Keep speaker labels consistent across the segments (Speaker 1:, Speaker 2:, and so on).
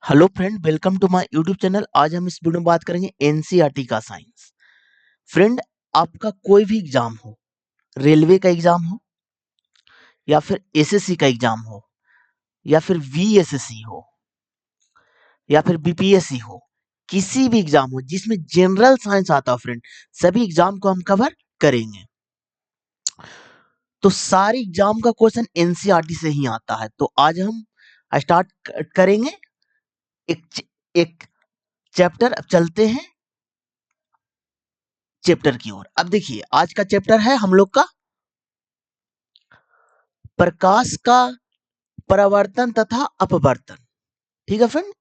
Speaker 1: Hello friend, welcome to my YouTube channel. आज हम इस वीडियो में बात करेंगे एनसीईआरटी का साइंस। फ्रेंड, आपका कोई भी एग्जाम हो, रेलवे का एग्जाम हो या फिर एसएससी का एग्जाम हो या फिर वीएसएससी हो या फिर बीपीएससी हो, किसी भी एग्जाम हो जिसमें जनरल साइंस आता हो फ्रेंड, सभी एग्जाम को हम कवर करेंगे। तो सारे एग्जाम का क्वेश्चन एनसीईआरटी से ही आता है। तो आज हम स्टार्ट करेंगे एक एक चैप्टर। अब चलते हैं चैप्टर की ओर। अब देखिए, आज का चैप्टर है हम लोग का प्रकाश का परावर्तन तथा अपवर्तन। ठीक है फ्रेंड,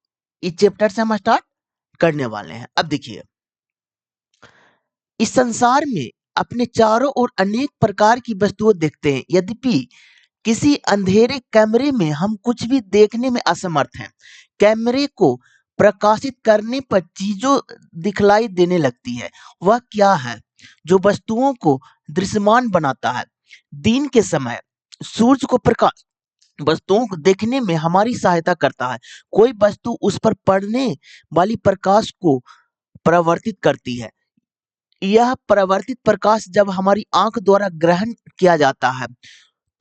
Speaker 1: इस चैप्टर से हम स्टार्ट करने वाले हैं। अब देखिए, इस संसार में अपने चारों ओर अनेक प्रकार की वस्तुएं देखते हैं, यद्यपि किसी अंधेरे कमरे में हम कुछ भी देखने में असमर्थ हैं। कैमरे को प्रकाशित करने पर चीजों दिखलाई देने लगती है। वह क्या है जो वस्तुओं को दृश्यमान बनाता है? दिन के समय सूरज को प्रकाश वस्तुओं को देखने में हमारी सहायता करता है। कोई वस्तु उस पर पड़ने वाली प्रकाश को परावर्तित करती है। यह परावर्तित प्रकाश जब हमारी आंख द्वारा ग्रहण किया जाता है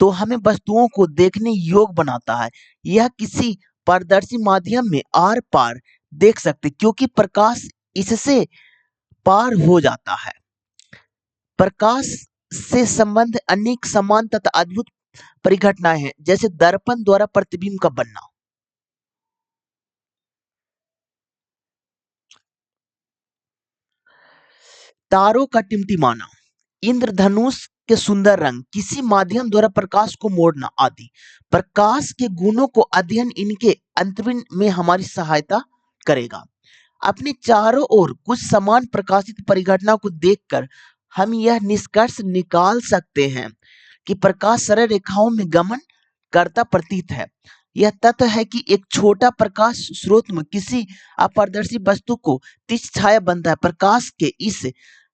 Speaker 1: तो हमें वस्तुओं को देखने योग्य बनाता है। यह किसी पारदर्शी माध्यम में आर पार देख सकते, क्योंकि प्रकाश इससे पार हो जाता है। प्रकाश से संबंध अनेक समान तथा अद्भुत परिघटनाएं हैं, जैसे दर्पण द्वारा प्रतिबिंब का बनना, तारों का टिमटिमाना, इंद्रधनुष के सुंदर रंग, किसी माध्यम द्वारा प्रकाश को मोड़ना आदि। प्रकाश के गुणों को अध्ययन इनके अंतर्वेद में हमारी सहायता करेगा। अपने चारों ओर कुछ समान प्रकाशित परिघटना को देखकर हम यह निष्कर्ष निकाल सकते हैं कि प्रकाश सरल रेखाओं में गमन करता प्रतीत है। यह तथ्य है कि एक छोटा प्रकाश स्रोत में किसी अपारदर्शी वस्तु को तीक्ष्ण छाया बनता है, प्रकाश के इस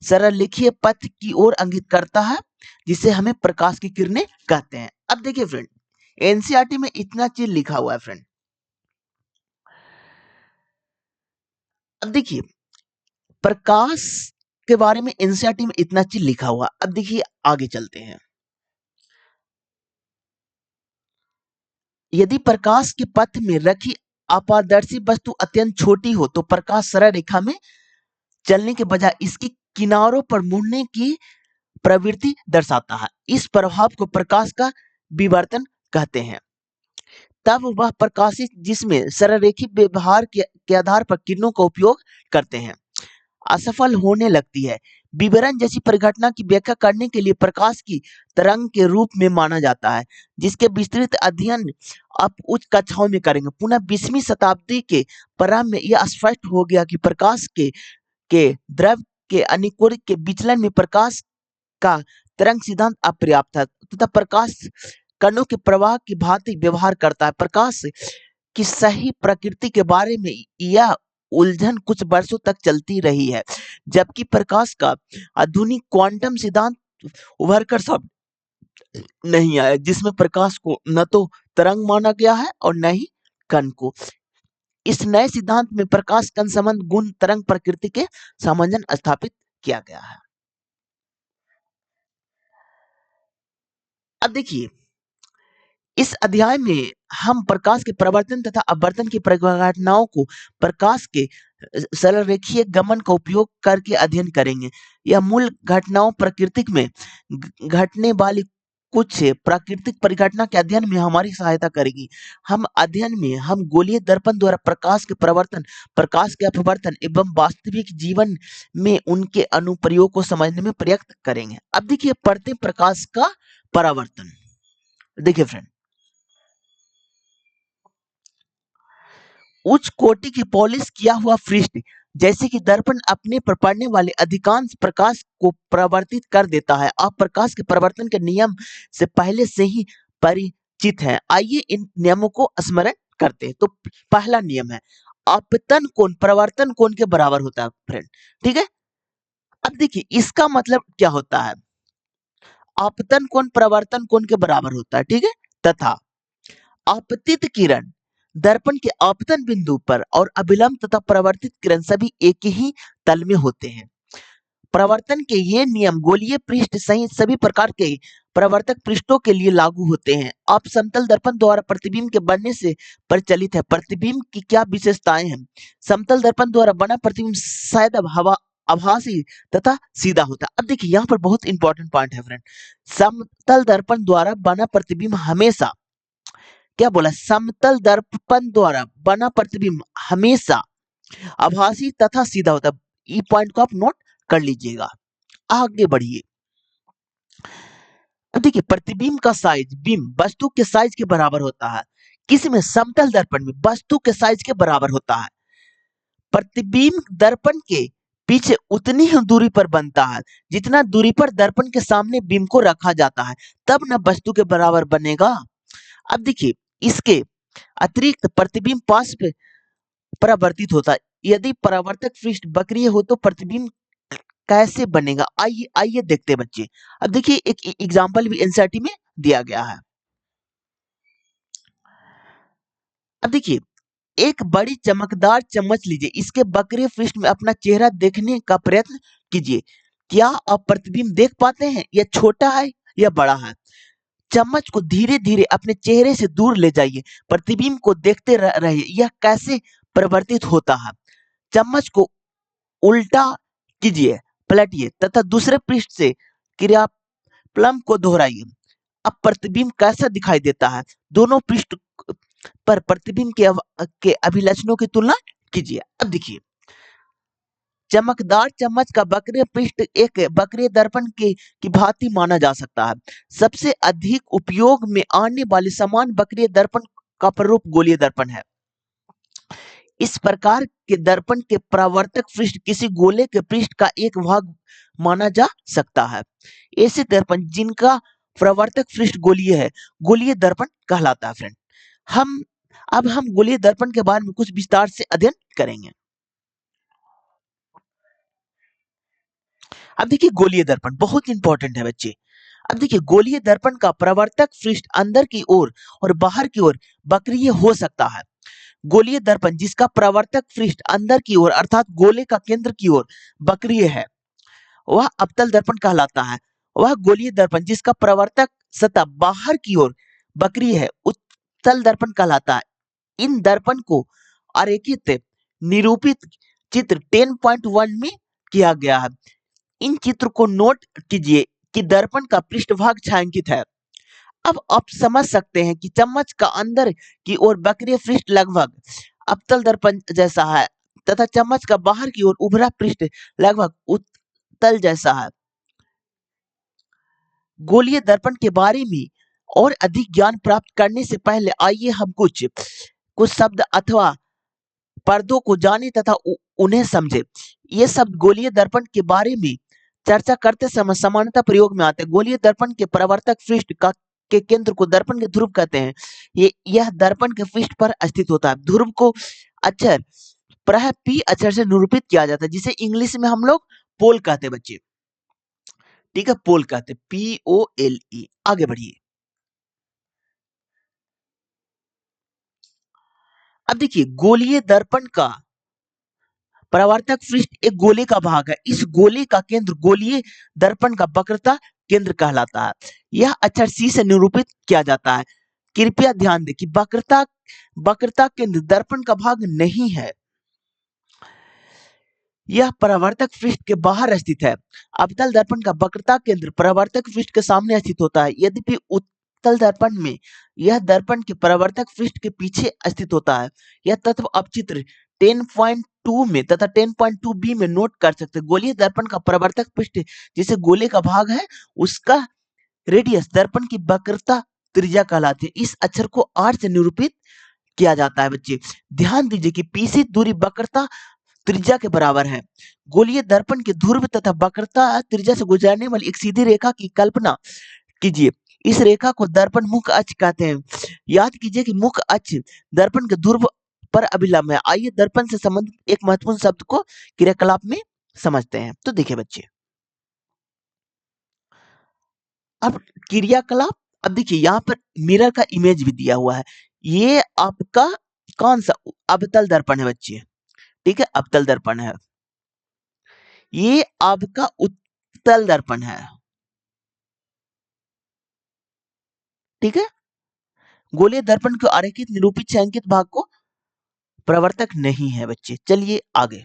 Speaker 1: सरलरेखीय पथ की ओर इंगित करता है, जिसे हमें प्रकाश की किरणें कहते हैं। अब देखिए फ्रेंड, एनसीईआरटी में इतना चीज लिखा हुआ है फ्रेंड। अब देखिए, प्रकाश के बारे में एनसीईआरटी में इतना चीज लिखा हुआ। अब देखिए, आगे चलते हैं। यदि प्रकाश के पथ में रखी अपारदर्शी वस्तु अत्यंत छोटी हो तो प्रकाश सरल रेखा में चलने के बजाय इसकी किनारों पर मुड़ने की प्रवृत्ति दर्शाता है। इस प्रभाव को प्रकाश का विवर्तन कहते हैं। तब वह प्रकाशित जिसमें सरलरेखी व्यवहार के आधार पर किरणों का उपयोग करते हैं असफल होने लगती है। विवरण जैसी परिघटना की व्याख्या करने के लिए प्रकाश की तरंग के रूप में माना जाता है, जिसके विस्तृत अध्ययन आप उच्च कक्षाओं में करेंगे। पुनः 20वीं शताब्दी के प्रारंभ में यह स्पष्ट हो गया कि प्रकाश के द्रव के अनिकोण के विचलन में प्रकाश का तरंग सिद्धांत अपर्याप्त है तथा प्रकाश कणों के प्रवाह की भांति व्यवहार करता है। प्रकाश की सही प्रकृति के बारे में यह उलझन कुछ वर्षों तक चलती रही है, जबकि प्रकाश का आधुनिक क्वांटम सिद्धांत उभर कर सब नहीं आया, जिसमें प्रकाश को न तो तरंग माना गया है और न ही कण को। इस नए सिद्धांत में प्रकाश कण संबंध गुण तरंग प्रकृति के सामंजस्य स्थापित किया गया है। अब देखिए, इस अध्याय में हम प्रकाश के प्रवर्तन तथा अपवर्तन की परिघटनाओं को प्रकाश के सरलरेखीय गमन का उपयोग करके अध्ययन करेंगे। यह मूल घटनाओं प्राकृतिक में घटने वाली कुछ प्राकृतिक परिघटना के अध्ययन में हमारी सहायता करेगी। हम अध्ययन में हम गोलीय दर्पण द्वारा प्रकाश के प्रवर्तन, प्रकाश के अपवर्तन एवं वास्तविक जीवन में उनके अनुप्रयोग को समझने में प्रयत्न करेंगे। अब देखिए, पढ़ते प्रकाश का परावर्तन। देखिए फ्रेंड, उच्च कोटि की पॉलिश किया हुआ पृष्ठ जैसे कि दर्पण अपने पर पड़ने वाले अधिकांश प्रकाश को परावर्तित कर देता है। आप प्रकाश के परावर्तन के नियम से पहले से ही परिचित हैं। आइए इन नियमों को स्मरण करते हैं। तो पहला नियम है, आपतन कोण परावर्तन कोण के बराबर होता है फ्रेंड। ठीक है, अब देखिए इसका मतलब क्या होता है। आपतन कोण परावर्तन कोण के बराबर होता है, ठीक है, तथा आपतित किरण दर्पण के आपतन बिंदु पर और अभिलंब तथा परावर्तित किरण सभी एक ही तल में होते हैं। परावर्तन के ये नियम गोलीय पृष्ठ सहित सभी प्रकार के परावर्तक पृष्ठों के लिए लागू होते हैं। आप समतल दर्पण द्वारा प्रतिबिंब के बनने से परिचालित है। प्रतिबिंब की क्या विशेषताएं हैं? समतल दर्पण द्वारा बना प्रतिबिंब शायद अब हवा आभासी तथा सीधा होता है। अब देखिए यहाँ पर बहुत इंपॉर्टेंट पॉइंट है फ्रेंड। समतल दर्पण द्वारा बना प्रतिबिंब हमेशा क्या बोला? समतल दर्पण द्वारा बना प्रतिबिंब हमेशा आभासी तथा सीधा होता है। ई पॉइंट को आप नोट कर लीजिएगा। आगे बढ़िए। अब देखिए प्रतिबिंब का साइज बिंब वस्तु के साइज के बराबर होता है। किसमें? समतल दर्पण में वस्तु के साइज के बराबर होता है। प्रतिबिंब दर्पण के पीछे उतनी ही दूरी पर बनता है जितना दूरी पर दर्पण के सामने बिंब को रखा जाता है, तब न वस्तु के बराबर बनेगा। अब देखिए इसके अतिरिक्त प्रतिबिंब पास पे परावर्तित होता है। यदि परावर्तक पृष्ठ वक्रीय हो तो प्रतिबिंब कैसे बनेगा? आइए आइए देखते हैं बच्चे। अब देखिए एक एग्जांपल भी एनसीईआरटी में दिया गया है। अब देखिए एक बड़ी चमकदार चम्मच लीजिए, इसके वक्रीय पृष्ठ में अपना चेहरा देखने का प्रयत्न कीजिए। क्या आप प्रतिबिंब देख पाते हैं? यह छोटा है या बड़ा है? चम्मच को धीरे धीरे अपने चेहरे से दूर ले जाइए, प्रतिबिंब को देखते रहिए यह कैसे परिवर्तित होता है। चम्मच को उल्टा कीजिए, पलटिए तथा दूसरे पृष्ठ से क्रियाप्लम को दोहराइए। अब प्रतिबिंब कैसा दिखाई देता है? दोनों पृष्ठ पर प्रतिबिंब के अभिलक्षणों की तुलना कीजिए। अब देखिए चमकदार चम्मच का वक्रीय पृष्ठ एक वक्रीय दर्पण की भांति माना जा सकता है। सबसे अधिक उपयोग में आने वाले समान वक्रीय दर्पण का प्रारूप गोलीय दर्पण है। इस प्रकार के दर्पण के परावर्तक पृष्ठ किसी गोले के पृष्ठ का एक भाग माना जा सकता है। ऐसे दर्पण जिनका परावर्तक पृष्ठ गोलीय है, गोलीय दर्पण कहलाता है फ्रेंड। अब हम गोलीय दर्पण के बारे में कुछ विस्तार से अध्ययन करेंगे। अब देखिए गोलीय दर्पण बहुत इंपॉर्टेंट है बच्चे। अब देखिए गोलीय दर्पण का परावर्तक पृष्ठ अंदर की ओर और बाहर की ओर वक्रीय हो सकता है। गोलीय दर्पण जिसका परावर्तक पृष्ठ अंदर की ओर अर्थात गोले का केंद्र की ओर वक्रीय है, वह अवतल दर्पण कहलाता है। वह गोलीय दर्पण जिसका परावर्तक सतह बाहर की ओर वक्रीय है, उत्तल दर्पण कहलाता है। इन दर्पण को आरेखित निरूपित चित्र 10.1 में किया गया है। इन चित्र को नोट कीजिए कि दर्पण का पृष्ठभाग छायांकित है। अब आप समझ सकते हैं कि चम्मच का अंदर की ओर वक्रीय पृष्ठ लगभग अवतल दर्पण जैसा है तथा चम्मच का बाहर की ओर उभरा पृष्ठ लगभग उत्तल जैसा है। गोलीय दर्पण के बारे में और अधिक ज्ञान प्राप्त करने से पहले आइए हम कुछ शब्द अथवा पर्दों को जाने तथा उन्हें समझे। ये शब्द गोलीय दर्पण के बारे में चर्चा करते समय सामान्यतः प्रयोग में आते हैं। गोलीय दर्पण के परावर्तक पृष्ठ के केंद्र को दर्पण के ध्रुव कहते हैं। यह दर्पण के पृष्ठ पर स्थित होता है। ध्रुव को अक्षर प्राय पी अक्षर से निरूपित किया जाता है, जिसे इंग्लिश में हम लोग पोल कहते हैं बच्चे। ठीक है, पोल कहते हैं, POLE। आगे बढ़िए। अब देखिए गोलीय दर्पण का परावर्तक पृष्ठ एक गोले का भाग है। इस गोले का केंद्र गोलीय दर्पण का वक्रता केंद्र कहलाता है। यह अक्षर C से निरूपित किया जाता है। कृपया ध्यान दें कि वक्रता केंद्र दर्पण का भाग नहीं है, यह परावर्तक पृष्ठ के बाहर स्थित है। अवतल दर्पण का वक्रता केंद्र परावर्तक पृष्ठ के सामने स्थित होता है। यद्यपि उत्तल दर्पण में यह दर्पण के परावर्तक पृष्ठ के पीछे स्थित होता है। यह तत्व अब चित्र 10.2 में तथा 10.2b में नोट कर सकते हैं। गोलीय दर्पण का परावर्तक पृष्ठ जिसे गोले का भाग है, उसका रेडियस दर्पण की वक्रता त्रिज्या कहलाती है। इस अक्षर को R से निरूपित किया जाता है बच्चे। ध्यान दीजिए कि P से दूरी वक्रता त्रिज्या के बराबर है। गोलीय दर्पण के ध्रुव तथा वक्रता त्रिज्या से गुजरने वाली एक सीधी रेखा की कल्पना कीजिए। इस रेखा को दर्पण मुख्य अक्ष कहते हैं। याद कीजिए कि मुख्य अक्ष दर्पण के ध्रुव पर अभिलंब है। आइए दर्पण से संबंधित एक महत्वपूर्ण शब्द को क्रियाकलाप में समझते हैं। तो देखिए बच्चे, अब क्रियाकलाप, अब देखिए यहाँ पर मिरर का इमेज भी दिया हुआ है। ये आपका कौन सा? अवतल दर्पण है बच्चे, ठीक है, अवतल दर्पण है। ये आपका उत्तल दर्पण है, ठीक है। गोलीय दर्पण के आरेखित निरूपित छायांकित भाग को प्रवर्तक नहीं है बच्चे। चलिए आगे।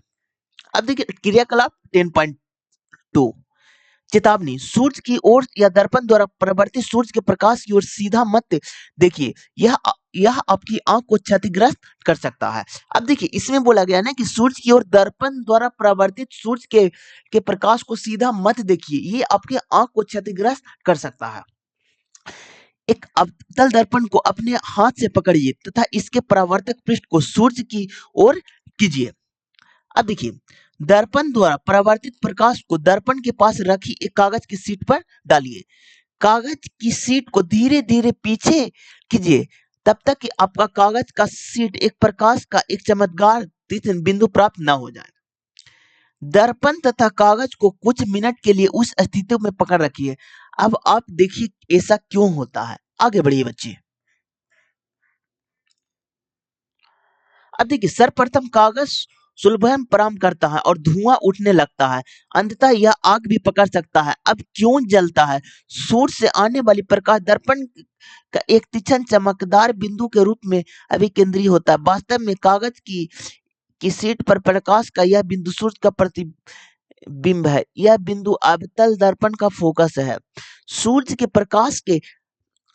Speaker 1: अब देखिए क्रियाकलाप 10.2, चेतावनी, सूर्य की ओर या दर्पण द्वारा प्रवर्तित सूर्य के प्रकाश की ओर सीधा मत देखिए, यह आपकी आंख को क्षतिग्रस्त कर सकता है। अब देखिए इसमें बोला गया ना कि सूर्य की ओर दर्पण द्वारा प्रवर्तित सूर्य के प्रकाश को सीधा मत देखिए, ये आपके आंख को क्षतिग्रस्त कर सकता है। एक अवतल दर्पण को अपने हाथ से पकड़िए तथा इसके परावर्तक पृष्ठ को सूर्य की ओर कीजिए। अब देखिए दर्पण द्वारा परावर्तित प्रकाश को दर्पण के पास रखी एक कागज की शीट पर डालिए। कागज की शीट को धीरे धीरे पीछे कीजिए तब तक कि आपका कागज का शीट एक प्रकाश का एक चमत्कार तीक्ष्ण बिंदु प्राप्त न हो जाए। दर्पण तथा कागज को कुछ मिनट के लिए उस स्थिति में पकड़ रखिए। अब आप देखिए ऐसा क्यों होता है, आगे बढ़िए बच्चे। अब देखिए सर्वप्रथम कागज सुलभन प्रारंभ करता है और धुआं उठने लगता है, अंततः यह आग भी पकड़ सकता है। अब क्यों जलता है? सूर्य से आने वाली प्रकाश दर्पण का एक तीक्ष्ण चमकदार बिंदु के रूप में अभिकेंद्री होता है। वास्तव में कागज की शीट पर प्रकाश का यह बिंदु सूर्य का प्रतिबिंब है। यह बिंदु अवतल दर्पण का फोकस है। सूर्य के प्रकाश के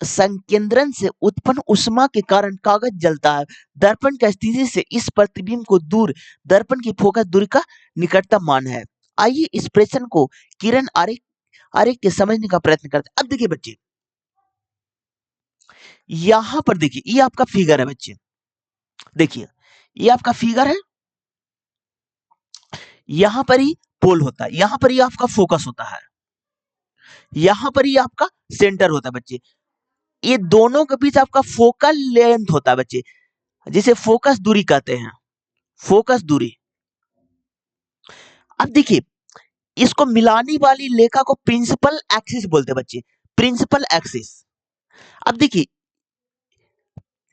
Speaker 1: संकेंद्रण से उत्पन्न ऊष्मा के कारण कागज जलता है। दर्पण की स्थिति से इस प्रतिबिंब को दूर दर्पण की फोकस दूरी का निकटतम मान है। आइए इस प्रश्न को किरण आरेख आरेख के समझने का प्रयत्न करते हैं। अब देखिए बच्चे, यहां पर देखिए ये आपका फिगर है बच्चे, देखिए ये आपका फिगर है, यहां पर ही पोल होता है, यहां पर ही आपका फोकस होता है, यहां पर ही आपका सेंटर होता है बच्चे। ये दोनों के बीच आपका फोकल लेंथ होता है बच्चे, जिसे फोकस दूरी कहते हैं, फोकस दूरी। अब देखिए इसको मिलाने वाली रेखा को प्रिंसिपल एक्सिस बोलते हैं बच्चे, प्रिंसिपल एक्सिस। अब देखिए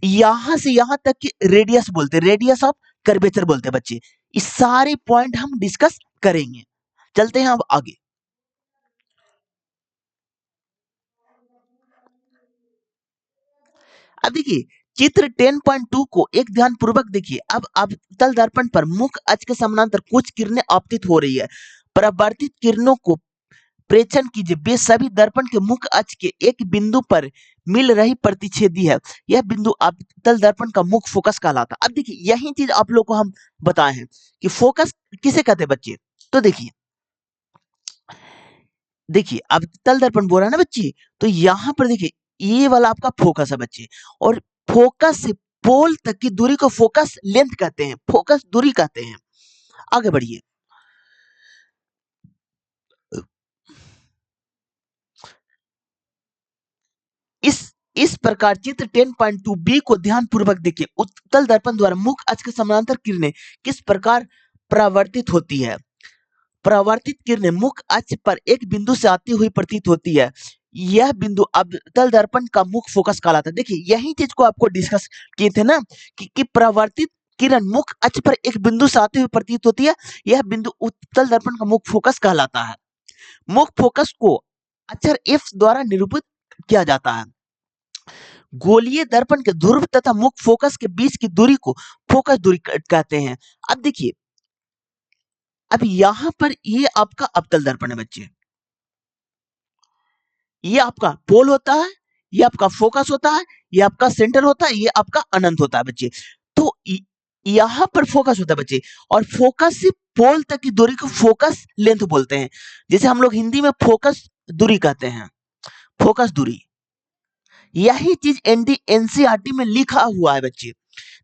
Speaker 1: यहां से यहां तक की रेडियस बोलते हैं, रेडियस ऑफ कर्वेचर बोलते हैं बच्चे। इस सारे पॉइंट हम डिस्कस करेंगे। चलते हैं अब आगे। अब देखिए चित्र 10.2 को एक ध्यान पूर्वक देखिए। अब अवतल दर्पण पर मुख्य अक्ष के समानांतर कुछ किरणें आपतित हो रही है। परावर्तित किरणों को प्रेक्षण कीजिए, वे सभी दर्पण के मुख्य अक्ष के एक बिंदु पर मिल रही प्रतिच्छेदी है। यह बिंदु अवतल दर्पण का मुख्य फोकस कहलाता है। अब देखिए यही चीज आप लोग को हम बताए हैं कि फोकस किसे कहते हैं बच्चे। तो देखिए देखिए अवतल दर्पण बोल रहा है ना बच्चे, तो यहाँ पर देखिए ये वाला आपका फोकस है बच्चे, और फोकस से पोल तक की दूरी को फोकस लेंथ कहते हैं, फोकस दूरी कहते हैं। आगे बढ़िए। इस इस प्रकार चित्र 10.2 बी को ध्यान पूर्वक देखिए। उत्तल दर्पण द्वारा मुख्य अक्ष के समानांतर किरणें किस प्रकार परावर्तित होती है। परावर्तित किरणें मुख्य अक्ष पर एक बिंदु से आती हुई प्रतीत होती है। यह बिंदु अवतल दर्पण का मुख्य फोकस कहलाता है। देखिए यही चीज को आपको डिस्कस किए थे ना कि परावर्तित किरण मुख्य अक्ष पर एक बिंदु से आती हुई प्रतीत होती है। यह बिंदु उत्तल दर्पण का मुख्य फोकस कहलाता है। मुख्य फोकस को अक्षर एफ द्वारा निरूपित किया जाता है। गोलीय दर्पण के ध्रुव तथा मुख्य फोकस के बीच की दूरी को फोकस दूरी कहते हैं। अब देखिए अब यहां पर ये आपका अवतल दर्पण है बच्चे, ये आपका पोल होता है, ये आपका फोकस होता है, ये आपका सेंटर होता है, ये आपका अनंत होता है बच्चे। तो यहां पर फोकस होता है बच्चे, और फोकस से पोल तक की दूरी को फोकस लेंथ बोलते हैं, जैसे हम लोग हिंदी में फोकस दूरी कहते हैं, फोकस दूरी। यही चीज एनसीईआरटी में लिखा हुआ है बच्चे,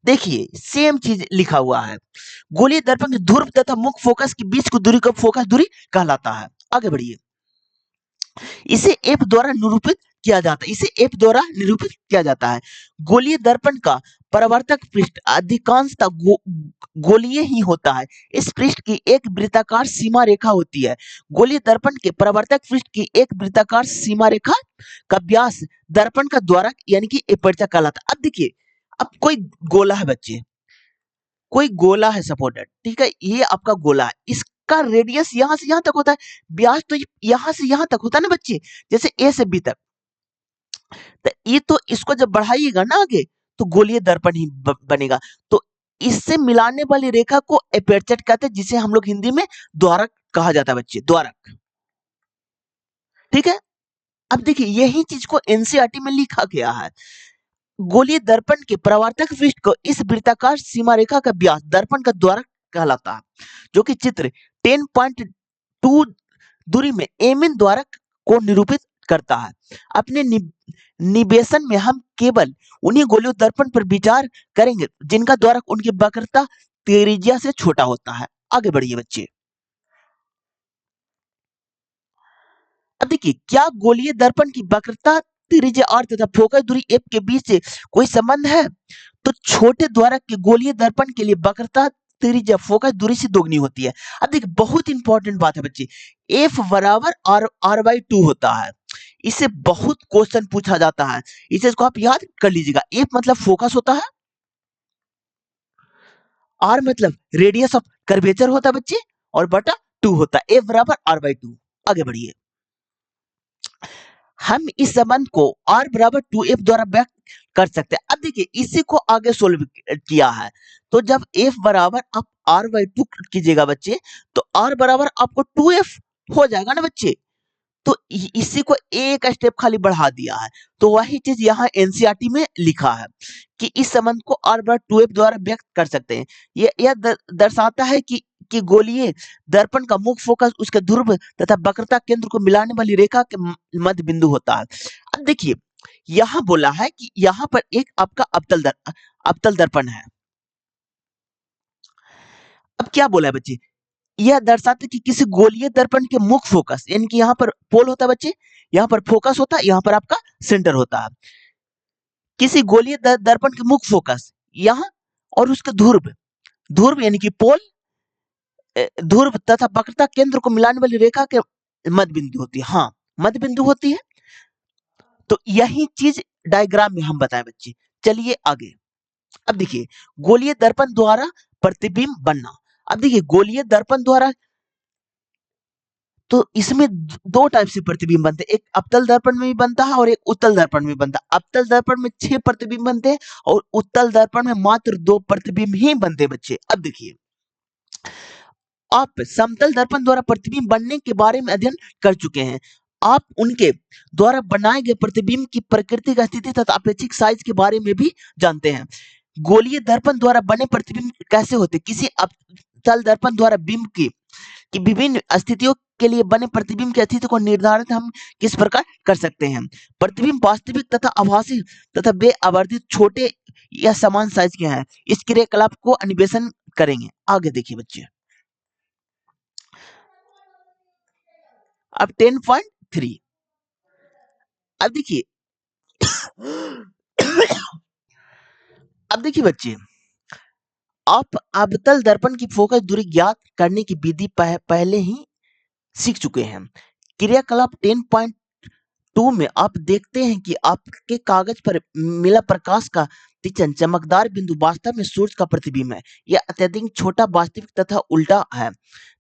Speaker 1: देखिए सेम चीज लिखा हुआ है। गोलीय दर्पण के ध्रुव तथा मुख्य फोकस के बीच की दूरी को फोकस दूरी कहलाता है। आगे बढ़िए। इसे एफ द्वारा निरूपित किया जाता है, इसे एफ द्वारा निरूपित किया जाता है। गोलीय दर्पण का परावर्तक पृष्ठ अधिकांशतः गोलीय ही होता है। इस पृष्ठ की एक वृत्ताकार सीमा रेखा होती है। गोलीय दर्पण के परावर्तक पृष्ठ की एक वृत्ताकार सीमा रेखा का व्यास दर्पण का द्वारक यानी कि एपर्चर कहलाता है। अब देखिए अब कोई गोला है बच्चे, कोई गोला है सपोर्टेड, ठीक है, ये आपका गोला है, इसका रेडियस यहां से यहां तक होता है, व्यास तो यहां से यहां तक होता है ना बच्चे, जैसे ए से बी तक। तो ये तो इसको जब बढ़ाइएगा ना आगे तो गोलीय दर्पण ही बनेगा। तो इससे मिलाने वाली रेखा को एपर्चर कहते हैं, जिसे हम लोग हिंदी में द्वारक कहा जाता है बच्चे, द्वारक। ठीक है, अब देखिए यही चीज को एनसीईआरटी में लिखा गया है। गोलीय दर्पण के परावर्तक पृष्ठ को इस वृत्ताकार सीमा रेखा का व्यास दर्पण का द्वारक कहलाता है, जो कि चित्र 10.2 दूरी में एमिन द्वारक को निरूपित करता है। अपने निवेशन में हम केवल उन्हीं गोलीय दर्पण पर विचार करेंगे जिनका द्वारक उनकी वक्रता त्रिज्या से छोटा होता है। आगे बढ़िए बच्चे। अब देखिए, क्या गोलीय दर्पण की वक्रता त्रिज्या r तथा फोकस दूरी f के बीच से कोई संबंध है? तो छोटे द्वारक के गोलीय दर्पण के लिए वक्रता त्रिज्या फोकस दूरी से दोगुनी होती है। अब देखिए, बहुत इंपॉर्टेंट बात है बच्चे, f बराबर r/2 होता है। इससे बहुत क्वेश्चन पूछा जाता है, इसे इसको आप याद कर लीजिएगा। f मतलब फोकस होता है, r मतलब रेडियस ऑफ कर्वेचर होता है बच्चे, और बटा 2 होता है, f बराबर r/2। आगे बढ़िए। हम इस संबंध को r बराबर 2f द्वारा व्यक्त कर सकते हैं। अब देखिए, इसी को आगे सोल्व किया है, तो जब f बराबर आप r/2 कीजिएगा बच्चे, तो r बराबर आपको 2f हो जाएगा ना बच्चे। तो इसी को एक स्टेप खाली बढ़ा दिया है। तो वही चीज यहाँ एनसीईआरटी में लिखा है कि इस संबंध को r बराबर 2f द्वारा व्यक्त कर सकते हैं। यह दर्शाता है कि गोलीय दर्पण का मुख्य फोकस उसके ध्रुव तथा वक्रता केंद्र को मिलाने वाली रेखा के मध्य बिंदु होता है। अब देखिए, यहाँ बोला है कि यहाँ पर एक आपका अवतल दर्पण है। अब क्या बोला है बच्चे, यह दर्शाते कि किसी गोलीय दर्पण के मुख्य फोकस, यानी कि यहाँ पर पोल होता है बच्चे, यहाँ पर फोकस होता है, यहाँ पर आपका सेंटर होता है। किसी गोलीय दर्पण के मुख्य फोकस यहाँ, और उसके ध्रुव, ध्रुव यानी कि पोल, ध्रुव तथा वक्रता केंद्र को मिलाने वाली रेखा के मध्य बिंदु होती है। हाँ, मध्य बिंदु होती है। तो यही चीज डायग्राम में हम बताएं बच्चे। चलिए आगे। अब देखिए, गोलीय दर्पण द्वारा प्रतिबिंब बनना। अब देखिए, गोलीय दर्पण द्वारा तो इसमें दो टाइप से प्रतिबिंब बनते हैं, एक अवतल दर्पण में भी बनता है और एक उत्तल दर्पण में बनता है। अवतल दर्पण में 6 प्रतिबिंब बनते हैं और उत्तल दर्पण में मात्र 2 प्रतिबिंब ही बनते हैं बच्चे। अब देखिए, आप समतल दर्पण द्वारा प्रतिबिंब बनने के बारे में अध्ययन कर चुके हैं। आप उनके द्वारा बनाए गए प्रतिबिंब की प्राकृतिक स्थिति तथा अपेक्षित साइज के बारे में भी जानते हैं। गोलीय दर्पण द्वारा बने प्रतिबिंब कैसे होते, किसी अवतल दर्पण द्वारा बिंब की विभिन्न स्थितियों के लिए बने प्रतिबिंब की स्थिति को निर्धारित हम किस प्रकार कर सकते हैं। प्रतिबिंब वास्तविक तथा आभासी तथा बेआवर्धित छोटे या समान साइज के हैं। इस क्रियाकलाप को अन्वेषण करेंगे। आगे देखिए बच्चे। अब 10.3। अब देखिए अब देखिए बच्चे, आप अवतल दर्पण की फोकस दूरी ज्ञात करने की विधि पहले ही सीख चुके हैं। क्रियाकलाप 10.2 में आप देखते हैं कि आपके कागज पर मिला प्रकाश का तीक्ष्ण चमकदार बिंदु वास्तव में सूर्य का प्रतिबिंब है। यह अत्यधिक छोटा, वास्तविक तथा उल्टा है।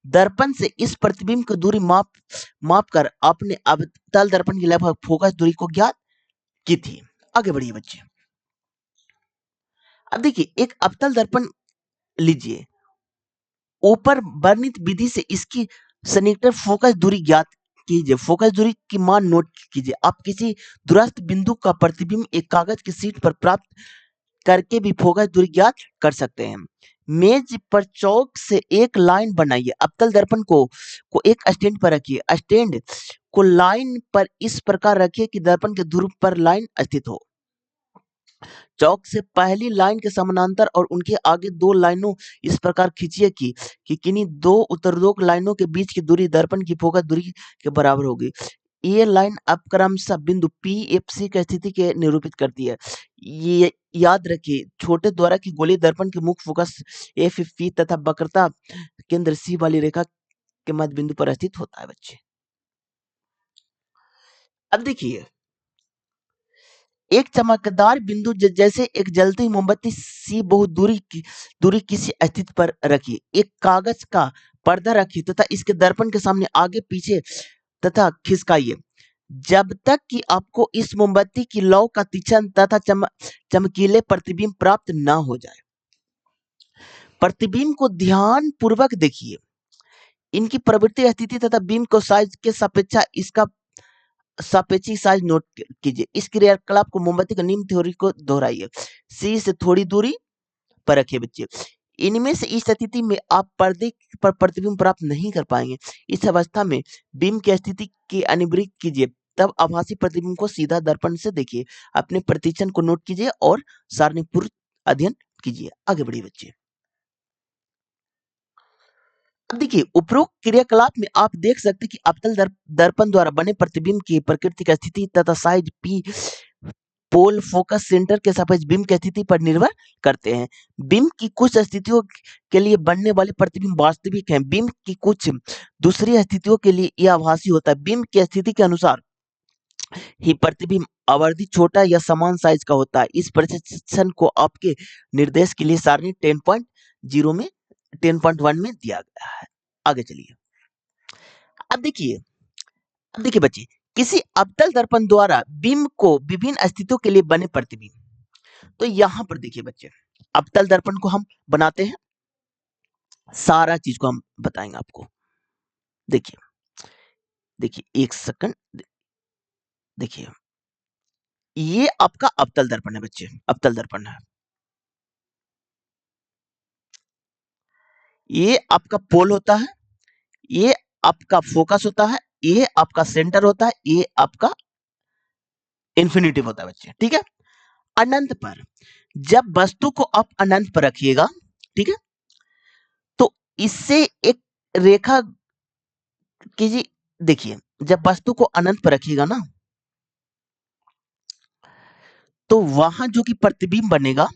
Speaker 1: दर्पण से इस प्रतिबिंब की दूरी माप कर आपने अवतल दर्पण की लगभग फोकस दूरी को ज्ञात की थी। आगे बढ़िए बच्चे। अब देखिए, एक अवतल दर्पण लीजिए, ऊपर वर्णित विधि से इसकी सन्निकटन फोकस दूरी ज्ञात कीजिए। फोकस दूरी की मान नोट कीजिए। आप किसी दूरस्थ बिंदु का प्रतिबिंब एक कागज की शीट पर प्राप्त करके भी फोकस दूरी ज्ञात कर सकते हैं। मेज पर चौक से एक लाइन बनाइए। अवतल दर्पण को एक स्टैंड पर रखिए। स्टैंड को लाइन पर इस प्रकार रखिए कि दर्पण के ध्रुव पर लाइन स्थित हो। चौक से पहली लाइन के समानांतर और उनके आगे 2 लाइनों इस प्रकार खींचिए कि किन्हीं 2 उत्तरोत्तर लाइनों के बीच की दूरी दर्पण की फोकस दूरी के बराबर होगी। ये लाइन अब क्रमशः बिंदु P F C की स्थिति के निरूपित करती है। ये याद रखिए, छोटे द्वारा की गोलीय दर्पण की मुख्य फोकस F P तथा वक्रता केंद्र C वाली रेखा के मध्य बिंदु पर स्थित होता है बच्चे। अब देखिए, एक चमकदार बिंदु जैसे एक जलती हुई मोमबत्ती सी बहुत दूरी किसी स्थिति पर रखिए। एक कागज का पर्दा रखिए तथा इसके दर्पण के सामने आगे पीछे तथा खिसकाइए जब तक कि आपको इस मोमबत्ती की लौ का तीक्ष्ण तथा चमकीले प्रतिबिंब प्राप्त न हो जाए। प्रतिबिंब को ध्यान पूर्वक देखिए, इनकी प्रवृत्ति, स्थिति तथा बिंब को साइज के सापेक्षा इसका सापेक्षिक साइज नोट कीजिए। इस क्रियाकलाप को मोमबत्ती का निम्न थ्योरी को दोहराइए। सी से थोड़ी दूरी पर रखिए बच्चे। इनमें से इस स्थिति में आप पर्दे पर प्रतिबिंब प्राप्त नहीं कर पाएंगे। इस अवस्था में बिंब की स्थिति की अनुवृत्ति कीजिए, तब आभासी प्रतिबिंब को सीधा दर्पण से देखिए। अपने प्रतिक्षण को नोट कीजिए और सारणीपूर्वक अध्ययन कीजिए। आगे बढ़िए बच्चे। अब देखिए, उपरोक्त क्रियाकलाप में आप देख सकते हैं कि अवतल दर्पण द्वारा बने प्रतिबिंब की प्राकृतिक स्थिति तथा साइज पी पोल फोकस सेंटर के सापेक्ष बिंब की स्थिति पर निर्भर करते हैं। बिंब की कुछ स्थितियों के लिए बनने वाले प्रतिबिंब वास्तविक हैं। बिंब की कुछ दूसरी स्थितियों के लिए यह आभासी होता है। बिंब की स्थिति के अनुसार ही प्रतिबिंब आवर्धी छोटा या समान साइज का होता है। इस प्रशिक्षण को आपके निर्देश के लिए सारणी 10.0 में 10.1 में दिया गया है। आगे चलिए। अब देखिए बच्चे, किसी अवतल दर्पण द्वारा बिंब को विभिन्न स्थितियों के लिए बने प्रतिबिंब। तो यहां पर देखिए बच्चे, अवतल दर्पण को हम बनाते हैं, सारा चीज को हम बताएंगे आपको। देखिए एक सेकंड, देखिए ये आपका अवतल दर्पण है बच्चे, अवतल दर्पण है। ये आपका पोल होता है, ये आपका फोकस होता है, ये आपका सेंटर होता है, ये आपका इन्फिनिटिव होता है बच्चे। ठीक है। अनंत पर, जब वस्तु को आप अनंत पर रखिएगा, ठीक है, तो इससे एक रेखा कीजिए। देखिए, जब वस्तु को अनंत पर रखिएगा ना, तो वहां जो कि प्रतिबिंब बनेगा,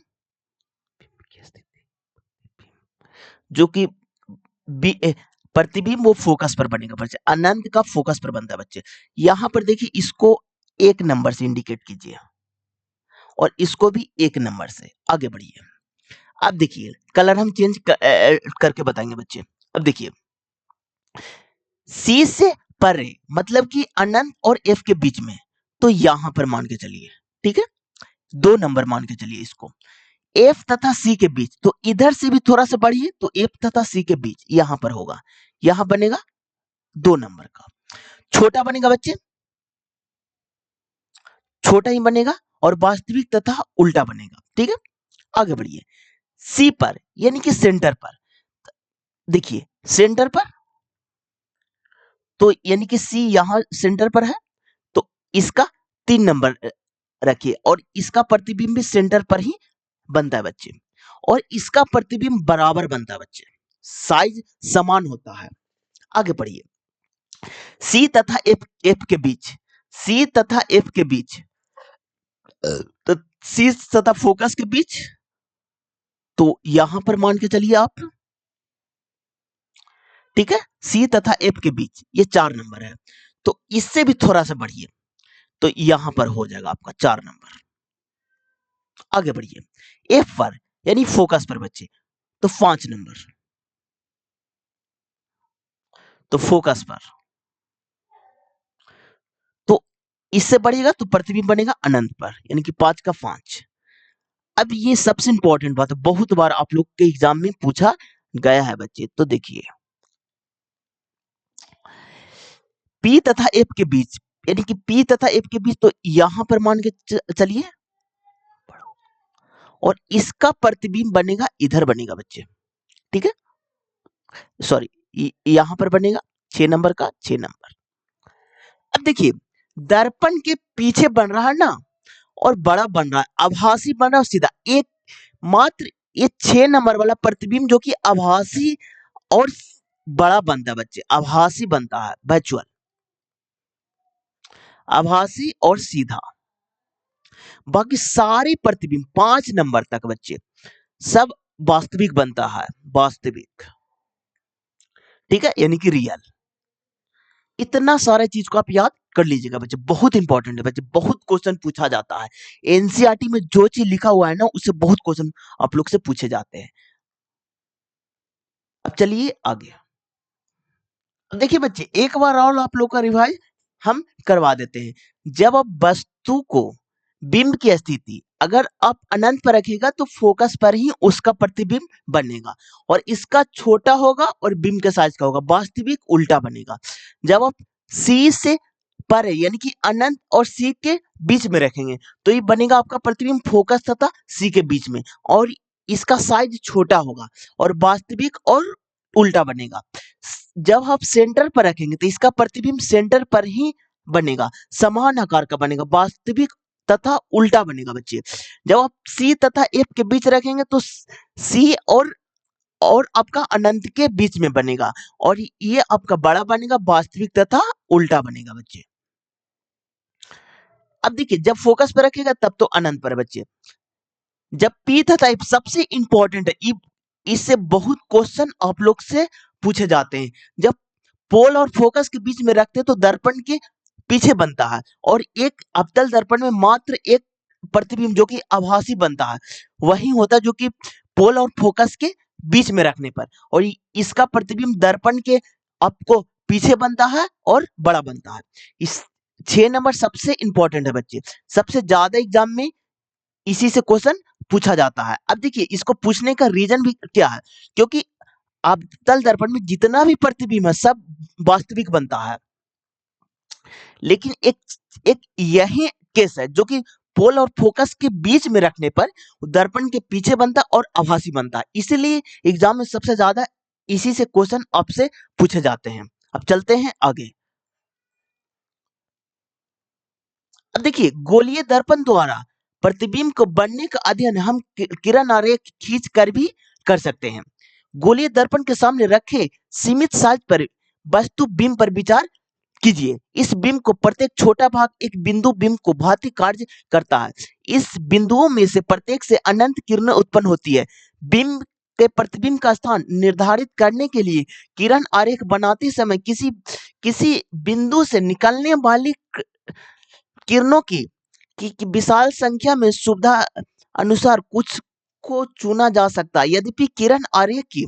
Speaker 1: जो कि प्रतिबिंब वो फोकस पर बनेगा बच्चे, अनंत का फोकस पर बनता है बच्चे। यहां पर देखिए, इसको 1 नंबर से इंडिकेट कीजिए और इसको भी 1 नंबर से। आगे बढ़िए। अब देखिए, कलर हम चेंज करके बताएंगे बच्चे। अब देखिए, सी से परे मतलब कि अनंत और एफ के बीच में, तो यहां पर मान के चलिए, ठीक है, 2 नंबर मान के चलिए इसको। एफ तथा सी के बीच, तो इधर से भी थोड़ा सा बढ़िए, तो एफ तथा सी के बीच यहां पर होगा, यहां बनेगा 2 नंबर का। छोटा बनेगा बच्चे, छोटा ही बनेगा और वास्तविक तथा उल्टा बनेगा। ठीक है। आगे बढ़िए। सी पर यानी कि सेंटर पर, देखिए सेंटर पर, तो यानी कि सी यहां सेंटर पर है, तो इसका 3 नंबर रखिए और इसका प्रतिबिंब भी सेंटर पर ही बनता है बच्चे, और इसका प्रतिबिंब बराबर बनता है बच्चे, साइज समान होता है। आगे बढ़िए। सी तथा एफ एफ के बीच, सी तथा एफ के बीच, तो सी तथा फोकस के बीच, तो यहां पर मान के चलिए आप, ठीक है, सी तथा एफ के बीच ये 4 नंबर है, तो इससे भी थोड़ा सा बढ़िए, तो यहां पर हो जाएगा आपका 4 नंबर। आगे बढ़िए। एफ पर यानी फोकस पर बच्चे, तो 5 नंबर, तो फोकस पर, तो इससे बढ़ेगा तो प्रतिबिंब बनेगा अनंत पर, यानी कि 5 का 5। अब ये सबसे इंपॉर्टेंट बात है, बहुत बार आप लोग के एग्जाम में पूछा गया है बच्चे। तो देखिए, पी तथा एफ के बीच, यानी कि पी तथा एफ के बीच, तो यहां पर मान के चलिए, और इसका प्रतिबिंब बनेगा इधर बनेगा बच्चे, ठीक है, सॉरी, यहां पर बनेगा 6 नंबर का 6 नंबर। अब देखिए, दर्पण के पीछे बन रहा है ना, और बड़ा बन रहा है, आभासी बन रहा है सीधा, एक मात्र ये 6 नंबर वाला प्रतिबिंब जो कि आभासी और बड़ा बनता है बच्चे, आभासी बनता है, वर्चुअल, आभासी और सीधा। बाकी सारे प्रतिबिंब 5 नंबर तक बच्चे सब वास्तविक बनता है, वास्तविक, ठीक है, यानी कि रियल। इतना सारा चीज को आप याद कर लीजिएगा बच्चे, बहुत इंपॉर्टेंट है बच्चे, बहुत क्वेश्चन पूछा जाता है। एनसीईआरटी में जो चीज लिखा हुआ है ना, उससे बहुत क्वेश्चन आप लोग से पूछे जाते हैं। अब चलिए आगे। अब देखिए बच्चे, एक बार और आप लोग का रिवाइज हम करवा देते हैं। जब आप वस्तु को बिंब की स्थिति अगर आप अनंत पर रखिएगा तो फोकस पर ही उसका प्रतिबिंब बनेगा, और इसका छोटा होगा और बिंब के साइज का होगा, वास्तविक उल्टा बनेगा। जब आप सी से परे यानी कि अनंत और सी के बीच में रखेंगे तो ये बनेगा आपका प्रतिबिंब फोकस तथा सी के बीच में, और इसका साइज छोटा होगा और वास्तविक और उल्टा बनेगा। जब आप सेंटर पर रखेंगे तो इसका प्रतिबिंब सेंटर पर ही बनेगा, समान आकार का बनेगा, वास्तविक तथा उल्टा बनेगा बच्चे। जब आप सी तथा एफ के बीच रखेंगे तो सी और आपका अनंत के बीच में बनेगा, और ये आपका बड़ा बनेगा, वास्तविक तथा उल्टा बनेगा बच्चे। अब देखिए, जब फोकस पर रखेगा तब तो अनंत पर बच्चे। जब पी तथा एफ सबसे इंपॉर्टेंट है, इससे बहुत क्वेश्चन आप लोग से पूछे जाते हैं। जब पोल और फोकस के बीच में रखते हैं तो दर्पण के पीछे बनता है, और एक अवतल दर्पण में मात्र एक प्रतिबिंब जो कि आभासी बनता है वही होता है जो कि पोल और फोकस के बीच में रखने पर, और इसका प्रतिबिंब दर्पण के आपको पीछे बनता है और बड़ा बनता है। इस 6 नंबर सबसे इंपॉर्टेंट है बच्चे, सबसे ज्यादा एग्जाम में इसी से क्वेश्चन पूछा जाता है। अब देखिए, इसको पूछने का रीजन भी क्या है, क्योंकि अवतल दर्पण में जितना भी प्रतिबिंब है सब वास्तविक बनता है, लेकिन एक एक यही केस है जो कि पोल और फोकस के बीच में रखने पर दर्पण के पीछे बनता और आभासी बनता है, इसीलिए एग्जाम में सबसे ज्यादा इसी से क्वेश्चन आपसे पूछे जाते हैं। अब चलते हैं आगे। अब देखिए, गोलीय दर्पण द्वारा प्रतिबिंब को बनने का अध्ययन हम किरण आरेख खींच कर भी कर सकते हैं। गोलीय दर्पण के सामने रखे सीमित साइज पर वस्तु बिंब पर विचार कीजिए। इस बिंब को प्रत्येक छोटा भाग एक बिंदु बिंब को भांति कार्य करता है। इस बिंदुओं में से प्रत्येक से अनंत किरणें उत्पन्न होती है। बिंब के प्रतिबिंब का स्थान निर्धारित करने के लिए किरण आरेख बनाते समय किसी किसी बिंदु से निकलने वाली किरणों की विशाल संख्या में सुविधा अनुसार कुछ को चुना जा सकता है। यद्यपि किरण आरेख की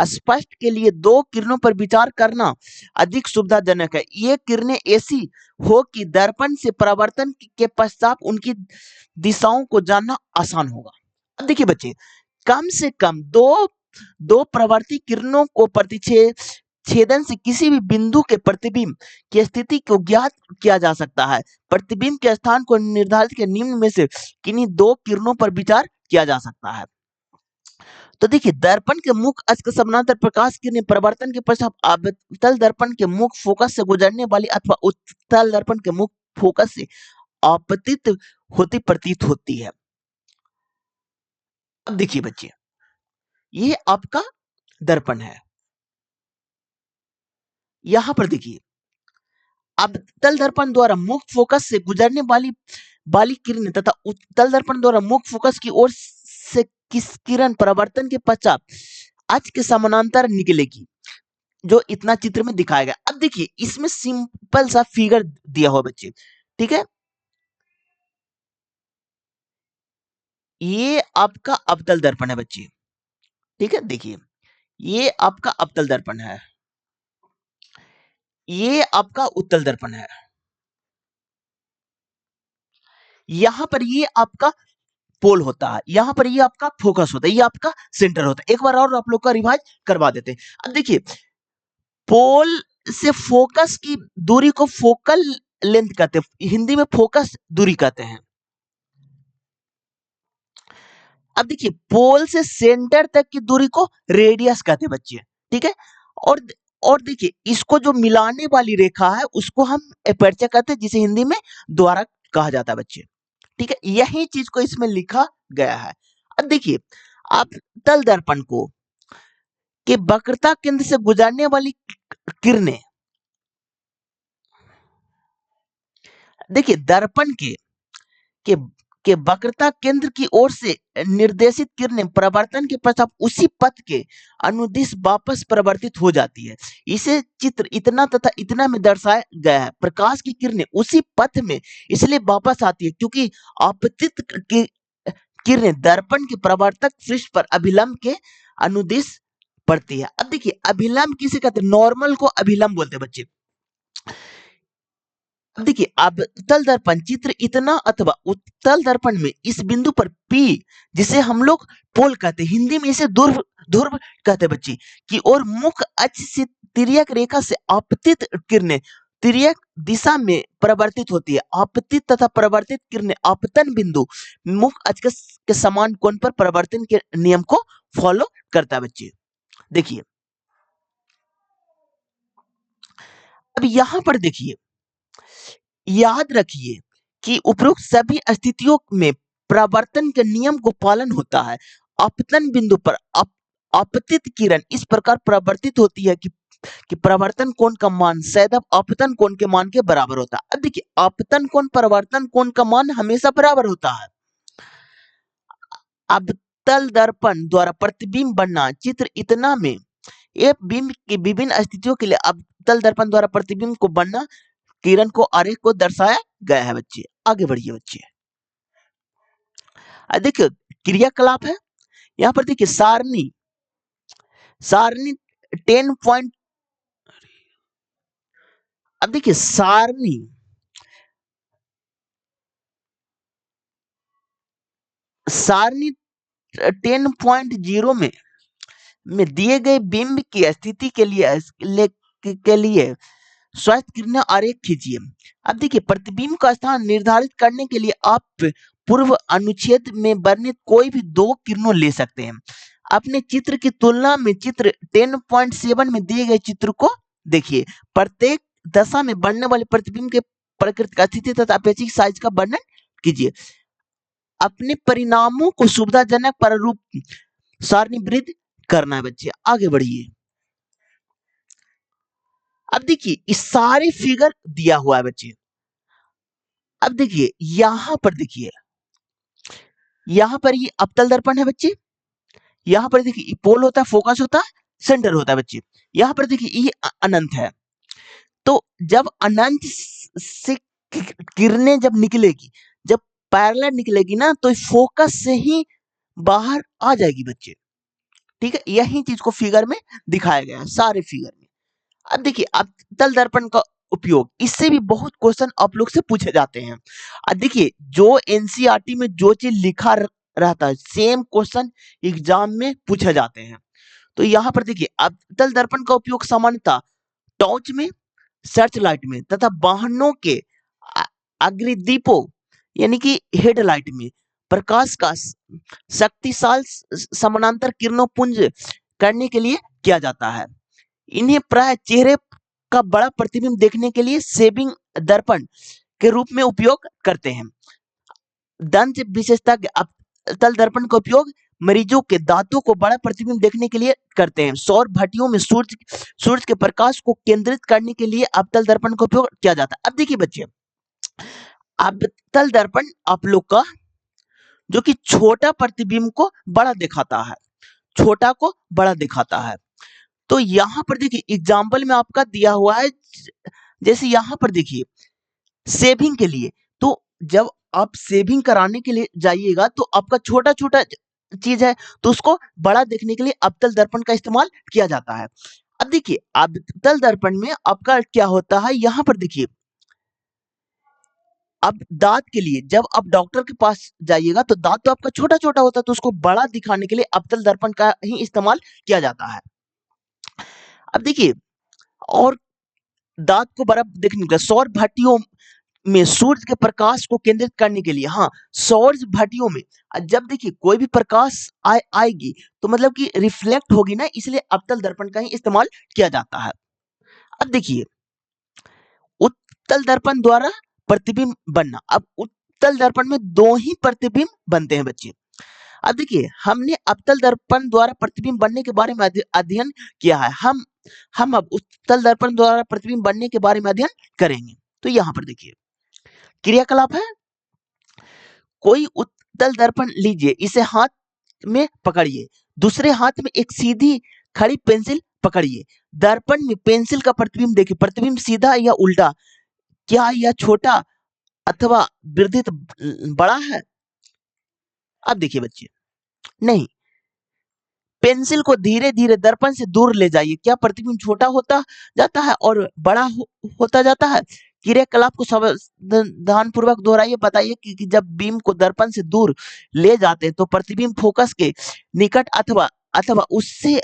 Speaker 1: स्पष्ट के लिए दो किरणों पर विचार करना अधिक सुविधाजनक है। ये किरणें ऐसी हो कि दर्पण से परावर्तन के पश्चात उनकी दिशाओं को जानना आसान होगा। अब देखिए बच्चे, कम से कम दो प्रवर्ती किरणों को छेदन से किसी भी बिंदु के प्रतिबिंब की स्थिति को ज्ञात किया जा सकता है। प्रतिबिंब के स्थान को निर्धारित के निम्न में से किन्हीं दो किरणों पर विचार किया जा सकता है। तो देखिए, दर्पण के मुख अक्ष के समानांतर प्रकाश किरणें परिवर्तन के पश्चात अवतल दर्पण के मुख फोकस से गुजरने वाली अथवा उत्तल दर्पण के मुख फोकस से आपतित होती प्रतीत होती है। अब देखिए बच्चे, ये आपका दर्पण है। यहां पर देखिए, अवतल दर्पण द्वारा मुख फोकस से गुजरने वाली किरणें तथा उत्तल दर्पण द्वारा मुख फोकस की ओर से किस किरण परावर्तन के पश्चात अक्ष के समानांतर निकलेगी, जो इतना चित्र में दिखाया गया। अब देखिए, इसमें सिंपल सा फिगर दिया हुआ बच्चे, ठीक है। ये आपका अवतल दर्पण है बच्चे, ठीक है। देखिए, ये आपका अवतल दर्पण है, ये आपका उत्तल दर्पण है। यहां पर ये आपका पोल होता है, यहां पर ये आपका फोकस होता है, ये आपका सेंटर होता है। एक बार और आप लोग का रिवाइज करवा देते हैं। अब देखिए, पोल से फोकस की दूरी को फोकल लेंथ कहते हैं, हिंदी में फोकस दूरी कहते हैं। अब देखिए, पोल से सेंटर तक की दूरी को रेडियस कहते हैं बच्चे, ठीक है। और और देखिए, इसको जो मिलाने वाली रेखा है उसको हम एपर्चर कहते हैं, जिसे हिंदी में द्वारा कहा जाता है बच्चे, ठीक है। यही चीज को इसमें लिखा गया है। अब देखिए, आप तल दर्पण को के वक्रता केंद्र से गुजरने वाली किरणें, देखिए दर्पण के के वक्रता केंद्र की ओर से निर्देशित किरणें परावर्तन के पश्चात उसी पथ के अनुदिश वापस परावर्तित हो जाती है। इसे चित्र इतना तथा इतना में दर्शाया गया है। प्रकाश की किरणें उसी पथ में इसलिए वापस आती है क्योंकि आपतित की किरणें दर्पण के परावर्तक पृष्ठ पर अभिलंब के अनुदिश पड़ती है। अब देखिए अभिलंब किसे कहते हैं? नॉर्मल को अभिलंब बोलते हैं बच्चे। अब देखिए अवतल दर्पण चित्र इतना अथवा उत्तल दर्पण में इस बिंदु पर P, जिसे हम लोग पोल कहते हैं, हिंदी में इसे ध्रुव ध्रुव कहते हैं बच्चे, की ओर मुख्य अक्ष से तिर्यक रेखा से आपतित किरणें तिर्यक दिशा में परिवर्तित होती है। आपतित तथा परिवर्तित किरणें आपतन बिंदु मुख्य अक्ष के समान कोण पर परिवर्तन के नियम को फॉलो करता है बच्चे। देखिए अब यहां पर देखिए, याद रखिए कि उपरोक्त सभी स्थितियों में परावर्तन के नियम को पालन होता है। अपतन बिंदु पर आपतित किरण इस प्रकार परावर्तित होती है कि परावर्तन कोण का मान सदैव अपतन कोण के मान के बराबर होता है। अब देखिए अपतन कोण परावर्तन कोण का मान हमेशा बराबर होता है। अवतल दर्पण द्वारा प्रतिबिंब बनना चित्र इतना में एक बिंब की विभिन्न स्थितियों के लिए अवतल दर्पण द्वारा प्रतिबिंब को बनना किरण को आरेख को दर्शाया गया है बच्चे। आगे बढ़िए बच्चे। देखिए क्रियाकलाप है, यहाँ पर देखिए सारणी सारणी 10 पॉइंट। अब देखिए सारणी सारणी 10.0 में दिए गए बिंब की स्थिति के लिए स्वस्थ किरण आरेख खींचिए। अब देखिए प्रतिबिंब का स्थान निर्धारित करने के लिए आप पूर्व अनुच्छेद में वर्णित कोई भी दो किरणों ले सकते हैं। अपने चित्र की तुलना में चित्र 10.7 में दिए गए चित्र को देखिए। प्रत्येक दशा में बनने वाले प्रतिबिंब के प्राकृतिक स्थिति तथा अपेक्षित साइज का वर्णन कीजिए। अपने परिणामों को सुविधाजनक प्रारूप सारणीबद्ध करना है बच्चे। आगे बढ़िए। अब देखिए इस सारे फिगर दिया हुआ है बच्चे। अब देखिए यहां पर देखिए, यहां पर ये अवतल दर्पण है बच्चे। यहां पर देखिए पोल होता है, फोकस होता है, सेंटर होता है बच्चे। यहां पर देखिए ये अनंत है। तो जब अनंत से किरणें जब निकलेगी, जब पैरेलल निकलेगी ना, तो फोकस से ही बाहर आ जाएगी बच्चे। ठीक है, यही चीज को फिगर में दिखाया गया है, सारे फिगर में। अब देखिए अवतल दर्पण का उपयोग, इससे भी बहुत क्वेश्चन आप लोग से पूछे जाते हैं। अब देखिए जो एनसीईआरटी में जो चीज लिखा रहता है, सेम क्वेश्चन एग्जाम में पूछे जाते हैं। तो यहाँ पर देखिए अवतल दर्पण का उपयोग सामान्यतः टॉर्च में, सर्च लाइट में तथा वाहनों के अग्निदीपों यानी कि हेडलाइट में प्रकाश का शक्तिशाली समानांतर किरणों पुंज करने के लिए किया जाता है। इन्हें प्राय चेहरे का बड़ा प्रतिबिंब देखने के लिए सेविंग दर्पण के रूप में उपयोग करते हैं। दंत विशेषज्ञ अवतल दर्पण का उपयोग मरीजों के दांतों को बड़ा प्रतिबिंब देखने के लिए करते हैं। सौर भट्टियों में सूरज के प्रकाश को केंद्रित करने के लिए अवतल दर्पण का उपयोग किया जाता है। अब देखिए बच्चे, अवतल दर्पण आप लोग का जो कि छोटा प्रतिबिंब को बड़ा दिखाता है, छोटा को बड़ा दिखाता है। तो यहाँ पर देखिए एग्जाम्पल में आपका दिया हुआ है, जैसे यहाँ पर देखिए सेविंग के लिए, तो जब आप सेविंग कराने के लिए जाइएगा तो आपका छोटा छोटा चीज है, तो उसको बड़ा देखने के लिए अवतल दर्पण का इस्तेमाल किया जाता है। अब देखिए अवतल दर्पण में आपका क्या होता है, यहाँ पर देखिए अब दांत के लिए जब आप डॉक्टर के पास जाइएगा तो दांत तो आपका छोटा छोटा होता है, तो उसको बड़ा दिखाने के लिए अवतल दर्पण का ही इस्तेमाल किया जाता है। अब देखिए और दांत को बड़ा देखने के लिए सौर भट्टियों में सूरज के प्रकाश को केंद्रित करने के लिए, हाँ सौर भट्टियों में जब देखिए कोई भी प्रकाश आएगी तो मतलब कि रिफ्लेक्ट होगी ना, इसलिए अवतल दर्पण का ही इस्तेमाल किया जाता है। अब देखिए उत्तल दर्पण द्वारा प्रतिबिंब बनना, अब उत्तल दर्पण में दो ही प्रतिबिंब बनते हैं बच्चे। अब देखिए हमने अवतल दर्पण द्वारा प्रतिबिंब बनने के बारे में अध्ययन किया है। हम अब उत्तल दर्पण द्वारा प्रतिबिंब बनने के बारे में अध्ययन करेंगे। तो यहाँ पर देखिए क्रियाकलाप है, कोई उत्तल दर्पण लीजिए, इसे हाथ में पकड़िए, दूसरे हाथ में एक सीधी खड़ी पेंसिल पकड़िए, दर्पण में पेंसिल का प्रतिबिंब देखिए, प्रतिबिंब सीधा या उल्टा, क्या यह छोटा अथवा वर्धित बड़ा है? अब देखिए बच्चे, नहीं, पेंसिल को धीरे धीरे दर्पण से दूर ले जाइए, क्या प्रतिबिंब छोटा होता जाता है और बड़ा होता जाता है? क्रियाकलाप को सावधान पूर्वक दोहराइए, बताइए कि जब बीम को दर्पण से दूर ले जाते हैं तो प्रतिबिंब फोकस के निकट अथवा अथवा उससे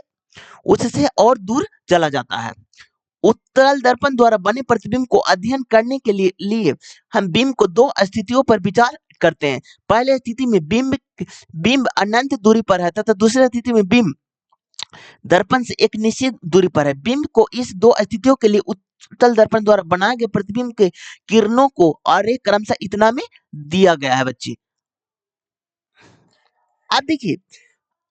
Speaker 1: उससे और दूर चला जाता है। उत्तल दर्पण द्वारा बने प्रतिबिंब को अध्ययन करने के लिए हम बीम को दो स्थितियों पर विचार करते हैं। पहले स्थिति में बिंब अनंत दूरी पर है तथा दूसरी स्थिति में बिंब दर्पण से एक निश्चित दूरी पर है। बिंब को इस दो स्थितियों के लिए उत्तल दर्पण द्वारा बनाए गए प्रतिबिंब के किरणों को आरेख क्रमशः इतना में दिया गया है बच्चे। अब देखिए,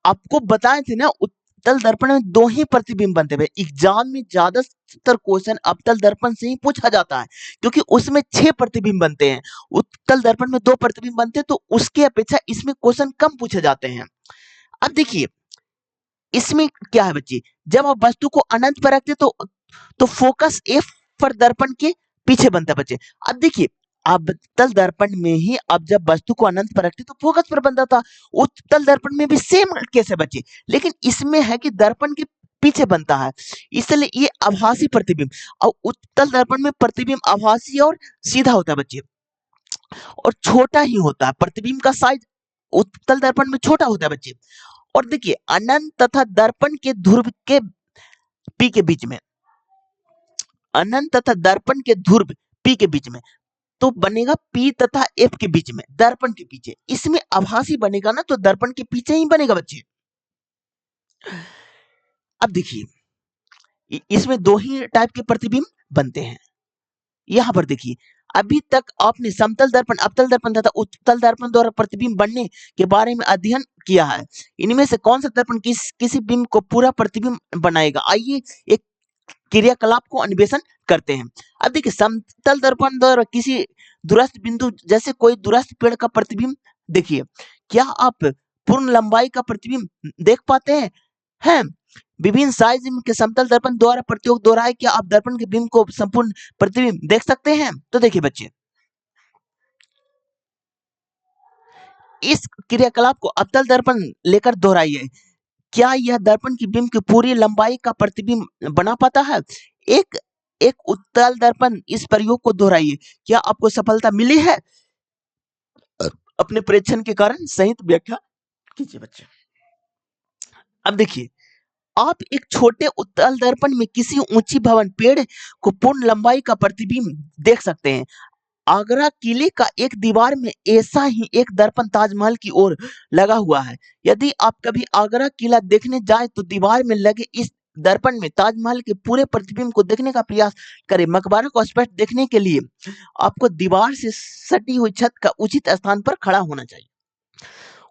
Speaker 1: आपको बताए थे ना, उत्तल दर्पण में दो ही प्रतिबिंब बनते हैं। एग्जाम में ज्यादातर क्वेश्चन अवतल दर्पण से ही पूछा जाता है, क्योंकि उसमें 6 प्रतिबिंब बनते हैं। उत्तल दर्पण में 2 प्रतिबिंब बनते हैं, तो उसके अपेक्षा इसमें क्वेश्चन कम पूछे जाते हैं। अब देखिए, इसमें क्या है बच्चे, जब आप वस्तु को अनंत पर रखते तो फोकस एफ पर दर्पण के पीछे बनता है बच्चे। अब देखिए, अवतल दर्पण में ही अब जब वस्तु को अनंत पर रखते तो फोकस पर बनता था। उत्तल दर्पण में भी सेम केस है बच्चे, लेकिन इसमें है कि दर्पण के पीछे बनता है, इसलिए ये आभासी प्रतिबिंब। और उत्तल दर्पण में प्रतिबिंब आभासी और सीधा होता है बच्चे, और छोटा ही होता है। प्रतिबिंब का साइज उत्तल दर्पण में छोटा होता है बच्चे। और देखिए, अनंत तथा दर्पण के ध्रुव के पी के बीच में, अनंत तथा दर्पण के ध्रुव पी के बीच में तो बनेगा पी तथा एफ के बीच में, दर्पण के पीछे। इसमें आभासी बनेगा ना, तो दर्पण के पीछे ही बनेगा बच्चे। अब देखिए, इसमें दो ही टाइप के प्रतिबिंब बनते हैं। यहां पर देखिए, अभी तक आपने समतल दर्पण, अवतल दर्पण तथा उत्तल दर्पण द्वारा प्रतिबिंब बनने के बारे में अध्ययन किया है। इनमें से कौन सा दर्पण किसी बिंब को पूरा प्रतिबिंब बनाएगा? आइए एक क्रियाकलाप को अन्वेषण करते हैं। अब देखिए, समतल दर्पण द्वारा किसी दूरस्थ बिंदु, जैसे कोई दूरस्थ पेड़ का प्रतिबिंब देखिए, क्या आप पूर्ण लंबाई का प्रतिबिंब देख पाते हैं? हैं? विभिन्न साइज के समतल दर्पण द्वारा प्रयोग दोहराए, क्या आप दर्पण के बिंब को संपूर्ण प्रतिबिंब देख सकते हैं? तो देखिए बच्चे, इस क्रियाकलाप को अवतल दर्पण लेकर दोहराइए, क्या यह दर्पण की बिंब की पूरी लंबाई का प्रतिबिंब बना पाता है? एक एक उत्तल दर्पण, इस प्रयोग को दोहराइए, क्या आपको सफलता मिली है? अपने परीक्षण के कारण सहित व्याख्या कीजिए बच्चे। अब देखिए, आप एक छोटे उत्तल दर्पण में किसी ऊंची भवन, पेड़ को पूर्ण लंबाई का प्रतिबिंब देख सकते हैं। आगरा किले का एक दीवार में ऐसा ही एक दर्पण ताजमहल की ओर लगा हुआ है। यदि आप कभी आगरा किला देखने जाए तो दीवार में लगे इस दर्पण में ताजमहल के पूरे प्रतिबिंब को देखने का प्रयास करें। मकबरा को स्पष्ट देखने के लिए आपको दीवार से सटी हुई छत का उचित स्थान पर खड़ा होना चाहिए।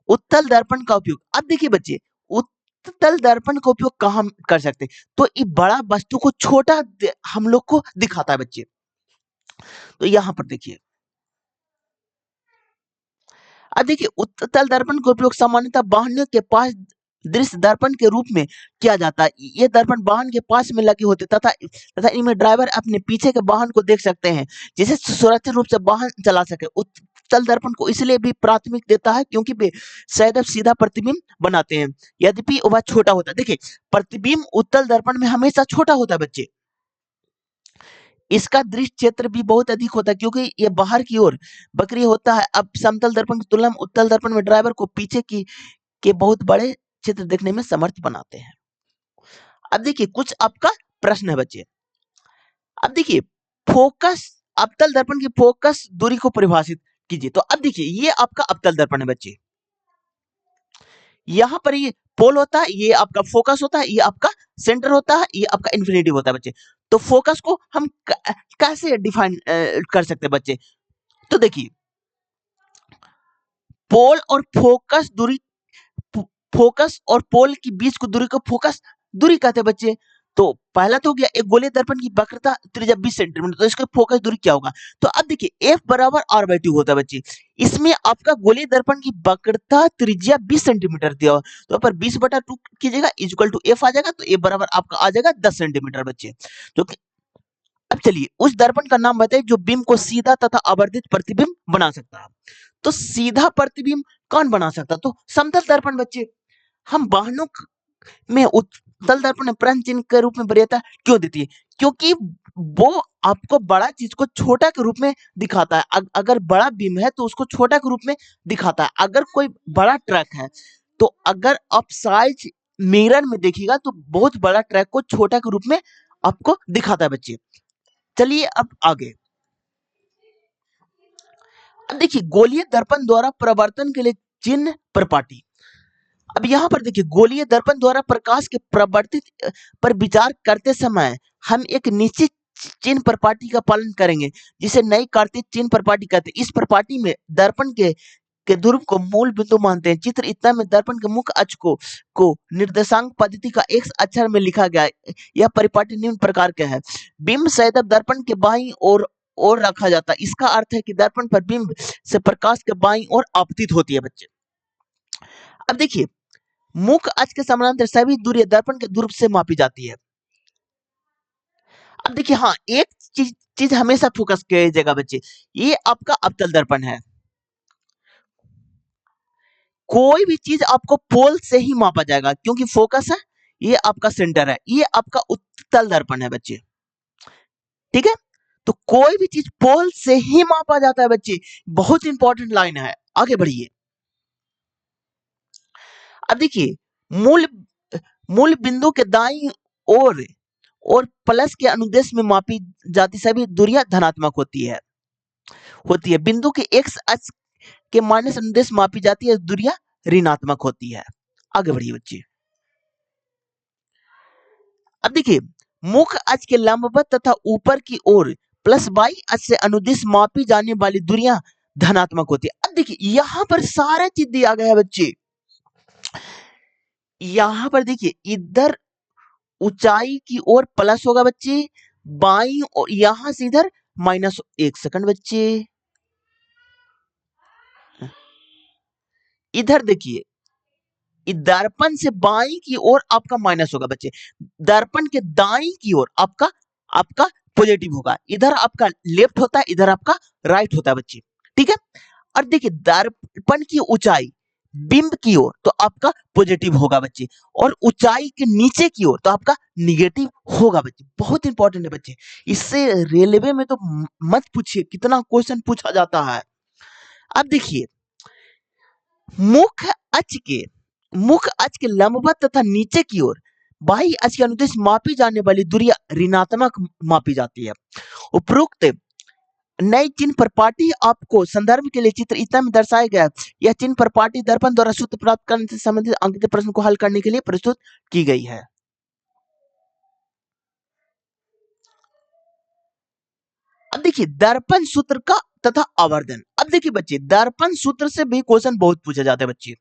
Speaker 1: उत्तल दर्पण का उपयोग, अब देखिए बच्चे, उत्तल दर्पण का उपयोग कहाँ कर सकते हैं? तो ये बड़ा वस्तु को छोटा हम लोग को दिखाता है बच्चे। तो यहां पर देखिए, अब देखिए, उत्तल दर्पण का उपयोग सामान्यतः वाहनों के पास दृश्य दर्पण के रूप में किया जाता है। ये दर्पण वाहन के पास में लगे होते तथा इनमें ड्राइवर अपने पीछे के वाहन को देख सकते हैं, जिसे सुरक्षित रूप से वाहन चला सके। उत्तल दर्पण को इसलिए भी प्राथमिक देता है क्योंकि वे सदैव सीधा प्रतिबिंब बनाते हैं, यद्यपि वह छोटा होता है। देखिए, प्रतिबिंब उत्तल दर्पण में हमेशा छोटा होता है बच्चे। इसका दृश्य क्षेत्र भी बहुत अधिक होता है क्योंकि ये बाहर की ओर बकरी होता है। अब समतल दर्पण की तुलना में उत्तल दर्पण में ड्राइवर को पीछे की के बहुत बड़े चित्र देखने में समर्थ बनाते हैं। अब देखिए, कुछ आपका प्रश्न है बच्चे। अब देखिए, फोकस, अवतल दर्पण की फोकस दूरी को परिभाषित कीजिए। तो अब देखिए, ये आपका अवतल दर्पण है बच्चे। यहां पर ये पोल होता है, ये आपका फोकस होता है, ये आपका सेंटर होता है, ये आपका इन्फिनिटिव होता है बच्चे। तो फोकस को हम कैसे डिफाइन कर सकते हैं बच्चे? तो देखिए, पोल और फोकस दूरी, फोकस और पोल की बीच को दूरी को फोकस दूरी कहते हैं बच्चे। तो पहला तो हो गया एक गोलीय दर्पण की वक्रता त्रिज्या 20 सेंटीमीटर, तो इसका फोकस दूरी क्या होगा? तो अब देखिए F बराबर R/2 होता है बच्चे। इसमें आपका गोलीय दर्पण की वक्रता त्रिज्या 20 सेंटीमीटर दिया हुआ, तो पर 20/2 कीजिएगा इक्वल टू F आ जाएगा, तो F बराबर आपका आ जाएगा 10 सेंटीमीटर बच्चे। तो अब चलिए उस दर्पण का नाम बताइए जो बिंब को सीधा तथा आवर्धित प्रतिबिंब बना सकता है। तो सीधा प्रतिबिंब कौन बना सकता है? तो समतल दर्पण बच्चे। हम वाहनों में उत्तल दर्पण में प्रश्न चिन्ह के रूप में वरीयता क्यों देती है? क्योंकि वो आपको बड़ा चीज को छोटा के रूप में दिखाता है। अगर बड़ा बीम है तो उसको छोटा के रूप में दिखाता है। अगर कोई बड़ा ट्रक है तो अगर आप साइज मिरर में देखिएगा तो बहुत बड़ा ट्रक को छोटा के रूप में आपको दिखाता है बच्चे। चलिए अब आगे। अब देखिए गोलीय दर्पण द्वारा प्रवर्तन के लिए चिन्ह प्रपाटी। अब यहाँ पर देखिए गोलीय दर्पण द्वारा प्रकाश के प्रवर्तित पर विचार करते समय हम एक निश्चित चिन्ह प्रपाटी का पालन करेंगे जिसे नई कार्तिक चिन्ह प्रपाटी कहते हैं। इस प्रपाटी में दर्पण के ध्रुव को मूल बिंदु मानते हैं। चित्र इतना में दर्पण के मुख्य अक्ष को निर्देशांक पद्धति का एक अक्षर में लिखा गया है। यह परिपाटी निम्न प्रकार का है। बिंब सदैव दर्पण के बाईं ओर रखा जाता है। इसका अर्थ है कि दर्पण पर बिंब से प्रकाश के बाईं ओर आपतित होती है बच्चे। अब देखिए मुख्य अक्ष के समानांतर सभी दूरी दर्पण के ध्रुव से मापी जाती है। अब देखिए हाँ एक चीज हमेशा फोकस कीजिएगा बच्चे, ये आपका अवतल दर्पण है। कोई भी चीज आपको पोल से ही मापा जाएगा क्योंकि फोकस है, ये आपका सेंटर है, ये आपका उत्तल दर्पण है बच्चे। ठीक है, तो कोई भी चीज पोल से ही मापा जाता है बच्चे। बहुत इंपॉर्टेंट लाइन है, आगे बढ़िए। अब देखिए मूल बिंदु के दाईं ओर और प्लस के अनुदेश में मापी जाती सभी दूरियां धनात्मक होती है। बिंदु के एक्स अक्ष के माइनस अनुदेश मापी जाती है दूरियां ऋणात्मक होती है। आगे बढ़िए बच्चे। अब देखिए मुख्य अक्ष के लंबवत तथा ऊपर की ओर प्लस वाई अक्ष से अनुदिश मापी जाने वाली दूरियां धनात्मक होती है। अब देखिए यहाँ पर सारा चीज दिया गया है बच्चे। यहाँ पर देखिए इधर ऊंचाई की ओर प्लस होगा बच्चे, बाई और यहां से इधर माइनस। एक सेकंड बच्चे, इधर देखिए दर्पण से बाई की ओर आपका माइनस होगा बच्चे, दर्पण के दाई की ओर आपका पॉजिटिव होगा। इधर आपका लेफ्ट होता है, इधर आपका राइट होता है बच्चे। ठीक है, और देखिए दर्पण की ऊंचाई बिंब की ओर तो आपका पॉजिटिव होगा बच्चे, और ऊंचाई के नीचे की ओर तो आपका निगेटिव होगा बच्चे। बहुत इंपॉर्टेंट है बच्चे, इससे रेलवे में तो मत पूछिए कितना क्वेश्चन पूछा जाता है। अब देखिए मुख्य अक्ष के लंबवत तथा नीचे की ओर बाह्य अक्ष के अनुदेश मापी जाने वाली दूरियां ऋणात्मक मापी जाती है। उपरोक्त नई चिन्ह प्रपाटी आपको संदर्भ के लिए चित्र इतना में दर्शाया गया। यह चिन्ह प्रपाटी दर्पण द्वारा सूत्र प्राप्त करने से संबंधित अंकित प्रश्न को हल करने के लिए प्रस्तुत की गई है। अब देखिए दर्पण सूत्र का तथा आवर्धन। अब देखिए बच्चे दर्पण सूत्र से भी क्वेश्चन बहुत पूछे जाते हैं बच्चे।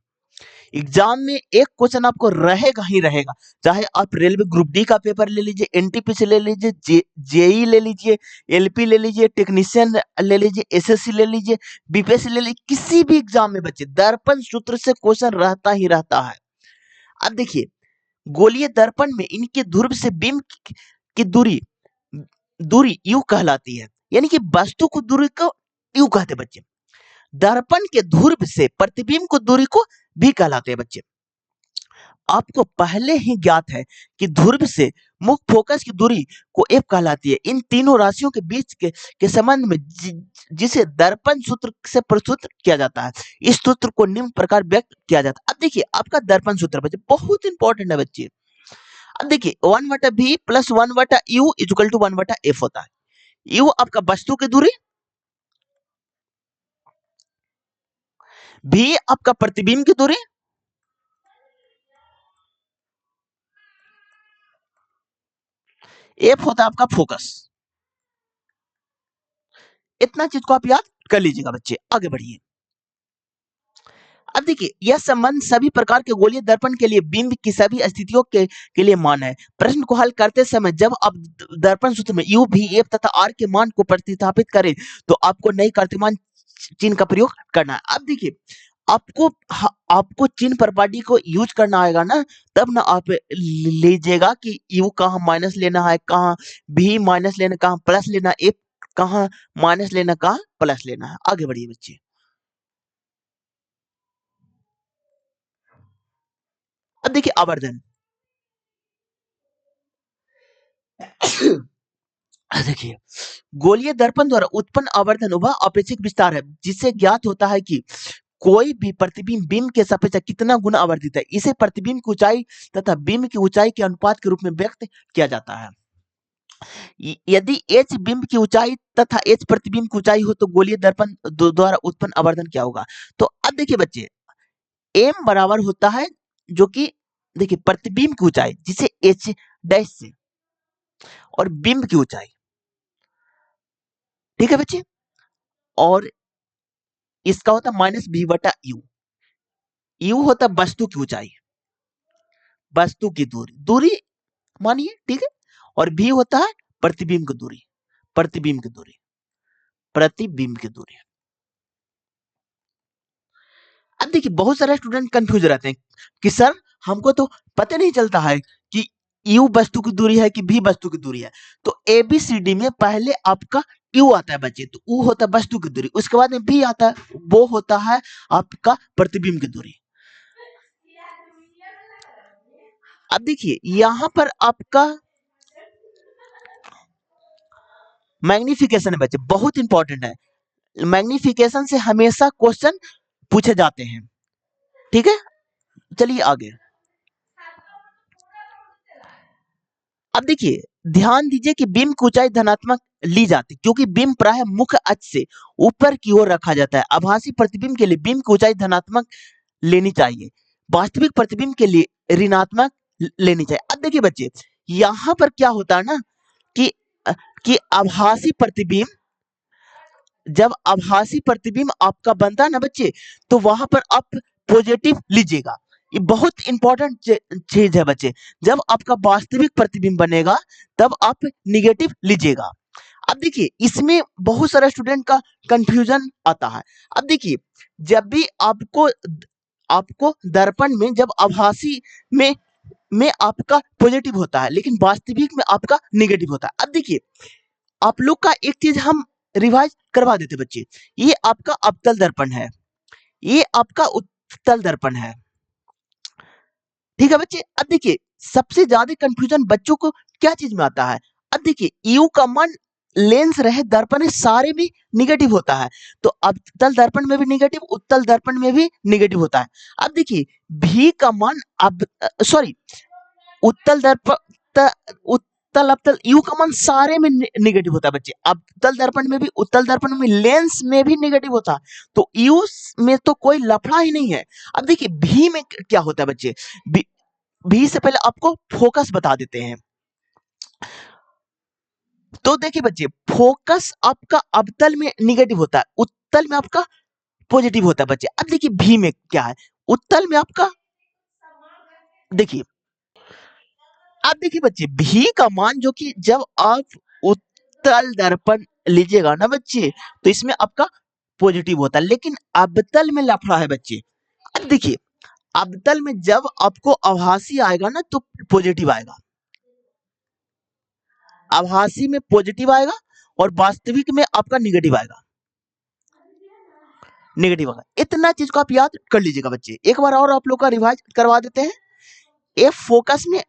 Speaker 1: एग्जाम में एक क्वेश्चन आपको रहेगा ही रहेगा, चाहे आप रेलवे ग्रुप डी का पेपर ले लीजिए, एनटीपीसी ले लीजिए, जेई ले लीजिए, एलपी ले लीजिए, टेक्नीशियन ले लीजिए, एसएससी ले लीजिए, बीपीएससी ले लीजिए, किसी भी एग्जाम में बच्चे दर्पण सूत्र से क्वेश्चन रहता ही रहता है। अब देखिए गोलीय दर्पण में इनके ध्रुव से बिंब की दूरी यू कहलाती है, यानी कि वस्तु को दूरी को यू कहते बच्चे। दर्पण के ध्रुव से प्रतिबिंब को दूरी को भी कहलाते हैं बच्चे। आपको पहले ही ज्ञात है कि ध्रुव से मुख्य फोकस की दूरी को एफ कहलाती है। इन तीनों राशियों के बीच के संबंध में जिसे दर्पण सूत्र से प्रस्तुत किया जाता है, इस सूत्र को निम्न प्रकार व्यक्त किया जाता है। अब देखिए आपका दर्पण सूत्र बच्चे बहुत इंपॉर्टेंट है बच्चे। अब देखिए 1/v plus 1/u equal to 1/f होता है। यू आपका वस्तु की दूरी, भी आपका प्रतिबिंब की दूरी, एफ होता है आपका फोकस। इतना चीज को आप याद कर लीजिएगा बच्चे, आगे बढ़िए। अब देखिए यह संबंध सभी प्रकार के गोलीय दर्पण के लिए बिंब की सभी स्थितियों के लिए मान है। प्रश्न को हल करते समय जब आप दर्पण सूत्र में u v f तथा r के मान को प्रतिस्थापित करें तो आपको नई कीर्तिमान चिन्ह का प्रयोग करना है। अब देखिए आपको चिन्ह प्रॉपर्टी को यूज करना आएगा ना, तब ना आप लीजिएगा कि u कहाँ माइनस लेना है, कहाँ v माइनस लेना, कहाँ प्लस लेना, f कहाँ माइनस लेना, कहाँ प्लस लेना है। आगे बढ़िए बच्चे। अब देखिए आवर्धन। देखिए गोलीय दर्पण द्वारा उत्पन्न आवर्धन वह अपेक्षित विस्तार है जिससे ज्ञात होता है कि कोई भी प्रतिबिंब बिंब के सापेक्ष कितना गुना आवर्धित है। इसे प्रतिबिंब की ऊंचाई तथा बिंब की ऊंचाई के अनुपात के रूप में व्यक्त किया जाता है। यदि h बिंब की ऊंचाई तथा h प्रतिबिंब की ऊंचाई हो तो गोलीय दर्पण द्वारा उत्पन्न आवर्धन क्या होगा। तो अब देखिए बच्चे m बराबर होता है जो कि देखिए प्रतिबिंब की ऊंचाई जिसे h डैश से और बिंब की ऊंचाई, ठीक है बच्चे, और इसका होता माइनस v बटा यू। यू होता वस्तु की ऊंचाई, वस्तु की दूरी मानिए, ठीक है, और v होता है प्रतिबिंब की दूरी, प्रतिबिंब की दूरी, प्रतिबिंब की दूरी। अब देखिए बहुत सारे स्टूडेंट कंफ्यूज रहते हैं कि सर हमको तो पता नहीं चलता है कि u वस्तु की दूरी है कि v वस्तु की दूरी है। तो ABCD में पहले आपका u आता है बच्चे, तो u होता है वस्तु की दूरी, उसके बाद में v आता है, वो होता है आपका प्रतिबिंब की दूरी। अब देखिए यहां पर आपका मैग्निफिकेशन है बच्चे, बहुत इंपॉर्टेंट है। मैग्निफिकेशन से हमेशा क्वेश्चन पूछे जाते हैं, ठीक है। चलिए आगे। अब देखिए ध्यान दीजिए कि बिंब की ऊंचाई धनात्मक ली जाती है क्योंकि बिंब प्राय मुख्य अक्ष से ऊपर की ओर रखा जाता है। आभासी प्रतिबिंब के लिए बिंब की ऊंचाई धनात्मक लेनी चाहिए, वास्तविक प्रतिबिंब के लिए ऋणात्मक लेनी चाहिए। अब देखिए बच्चे यहां पर क्या होता है ना कि कि आभासी प्रतिबिंब, जब आभासी प्रतिबिंब आपका बनता है ना बच्चे, तो वहां पर आप पॉजिटिव लीजिएगा। ये बहुत इंपॉर्टेंट चीज है बच्चे। जब आपका वास्तविक प्रतिबिंब बनेगा तब आप निगेटिव लीजिएगा। अब देखिए इसमें बहुत सारा स्टूडेंट का कंफ्यूजन आता है। अब देखिए जब भी आपको आपको दर्पण में जब आभासी में आपका पॉजिटिव होता है लेकिन वास्तविक में आपका निगेटिव होता है। अब देखिए आप लोग का एक चीज हम रिवाइज करवा देते बच्चे। ये आपका अवतल दर्पण है, ये आपका उत्तल दर्पण है, ठीक है बच्चे। अब देखिए सबसे ज्यादा कंफ्यूजन बच्चों को क्या चीज में आता है। अब देखिए यू का मान लेंस रहे दर्पण में सारे भी निगेटिव होता है, तो अवतल दर्पण में भी निगेटिव, उत्तल दर्पण में भी निगेटिव होता है। अब देखिए भी का मान अब सॉरी उत्तल दर्पण उत्तल अवतल यू का मान सारे में निगेटिव होता है बच्चे। अवतल दर्पण में भी, उत्तल दर्पण में, लेंस में भी निगेटिव होता है, तो यू में तो कोई लफड़ा ही नहीं है। अब देखिए भी में क्या होता है बच्चे, भी से पहले आपको फोकस बता देते हैं। तो देखिए बच्चे फोकस आपका अवतल में निगेटिव होता है, उत्तल में आपका पॉजिटिव होता है बच्चे। अब देखिए भी में क्या है, उत्तल में आपका देखिए, अब देखिए बच्चे भी का मान जो कि जब आप उत्तल दर्पण लीजिएगा ना बच्चे तो इसमें आपका पॉजिटिव होता है, लेकिन अवतल में लफड़ा है बच्चे। अब देखिए अवतल में जब आपको आभासी आएगा ना तो पॉजिटिव आएगा, आभासी में पॉजिटिव आएगा और वास्तविक में आपका निगेटिव आएगा, निगेटिव आएगा। इतना चीज को आप याद कर लीजिएगा बच्चे। एक बार और आप लोग का रिवाइज करवा देते हैं। एफ फोकस में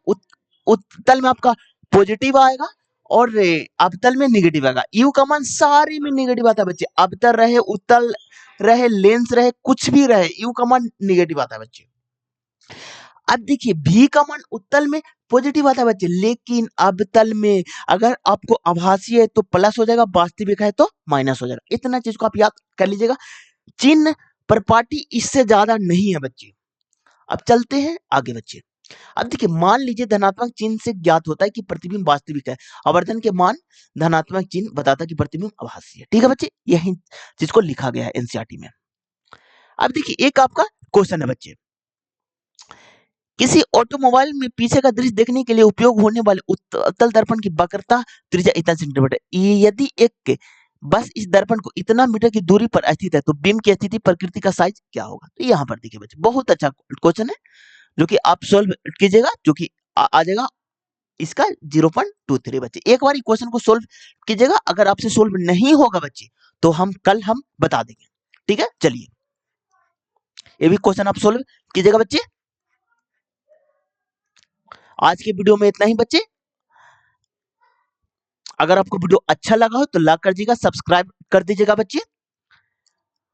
Speaker 1: उत्तल में आपका पॉजिटिव आएगा और अवतल में निगेटिव आएगा। यू का मान सारे में निगेटिव आता है बच्चे, अवतल रहे, उत्तल रहे, लेंस रहे, कुछ भी रहे, यू का मान निगेटिव आता है बच्चे। अब देखिए भी का मान उत्तल में पॉजिटिव आता है बच्चे, लेकिन अवतल में अगर आपको आभासी है तो प्लस हो जाएगा, वास्तविक है तो माइनस हो जाएगा। इतना चीज को आप याद कर लीजिएगा। चिन्ह प्रॉपर्टी इससे ज्यादा नहीं है बच्चे। अब चलते हैं आगे बच्चे। अब देखिए मान लीजिए धनात्मक चिन्ह से ज्ञात होता है कि प्रतिबिंब वास्तविक है, आवर्धन के मान धनात्मक चिन्ह बताता है कि प्रतिबिंब आभासी है, ठीक है बच्चे। यही चीज को लिखा गया है एनसीईआरटी में। अब देखिए एक आपका क्वेश्चन है बच्चे, किसी ऑटोमोबाइल में पीछे का दृश्य देखने के लिए उपयोग होने वाले उत्तल दर्पण की वक्रता त्रिज्या इतना सेंटीमीटर है। यदि एक बस इस दर्पण को इतना मीटर की दूरी पर स्थित है तो बीम की स्थिति प्रकृति का साइज क्या होगा? तो यहाँ पर देखिए बच्चे, बहुत अच्छा क्वेश्चन है जो कि आप सोल्व कीजिएगा, जो कि आ जाएगा इसका 0.23 बच्चे। एक बार क्वेश्चन को सोल्व कीजिएगा, अगर आपसे सोल्व नहीं होगा बच्चे तो हम कल बता देंगे, ठीक है। चलिए ये भी क्वेश्चन आप सोल्व कीजिएगा बच्चे। आज के वीडियो में इतना ही बच्चे। अगर आपको वीडियो अच्छा लगा हो तो लाइक कर दीजिएगा, सब्सक्राइब कर दीजिएगा बच्चे।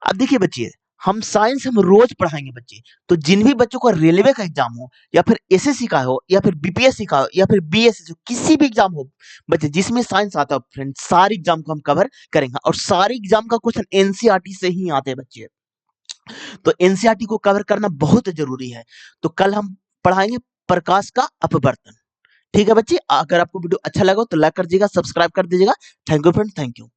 Speaker 1: अब देखिए बच्चे, हम साइंस रोज पढ़ाएंगे बच्चे, तो जिन भी बच्चों का रेलवे का एग्जाम हो या फिर एसएससी का हो या फिर बीपीएससी का हो या फिर बीएससी, किसी भी एग्जाम हो बच्चे जिसमें साइंस आता है फ्रेंड, सारे एग्जाम को हम कवर करेंगे और सारे एग्जाम का क्वेश्चन एनसीईआरटी से ही आते हैं बच्चे, तो एनसीईआरटी को कवर करना बहुत जरूरी है। तो कल हम पढ़ाएंगे प्रकाश का अपवर्तन, ठीक है बच्चे। अगर आपको वीडियो अच्छा लगा तो लाइक कर दीजिएगा, सब्सक्राइब कर दीजिएगा। Thank you friend, thank you.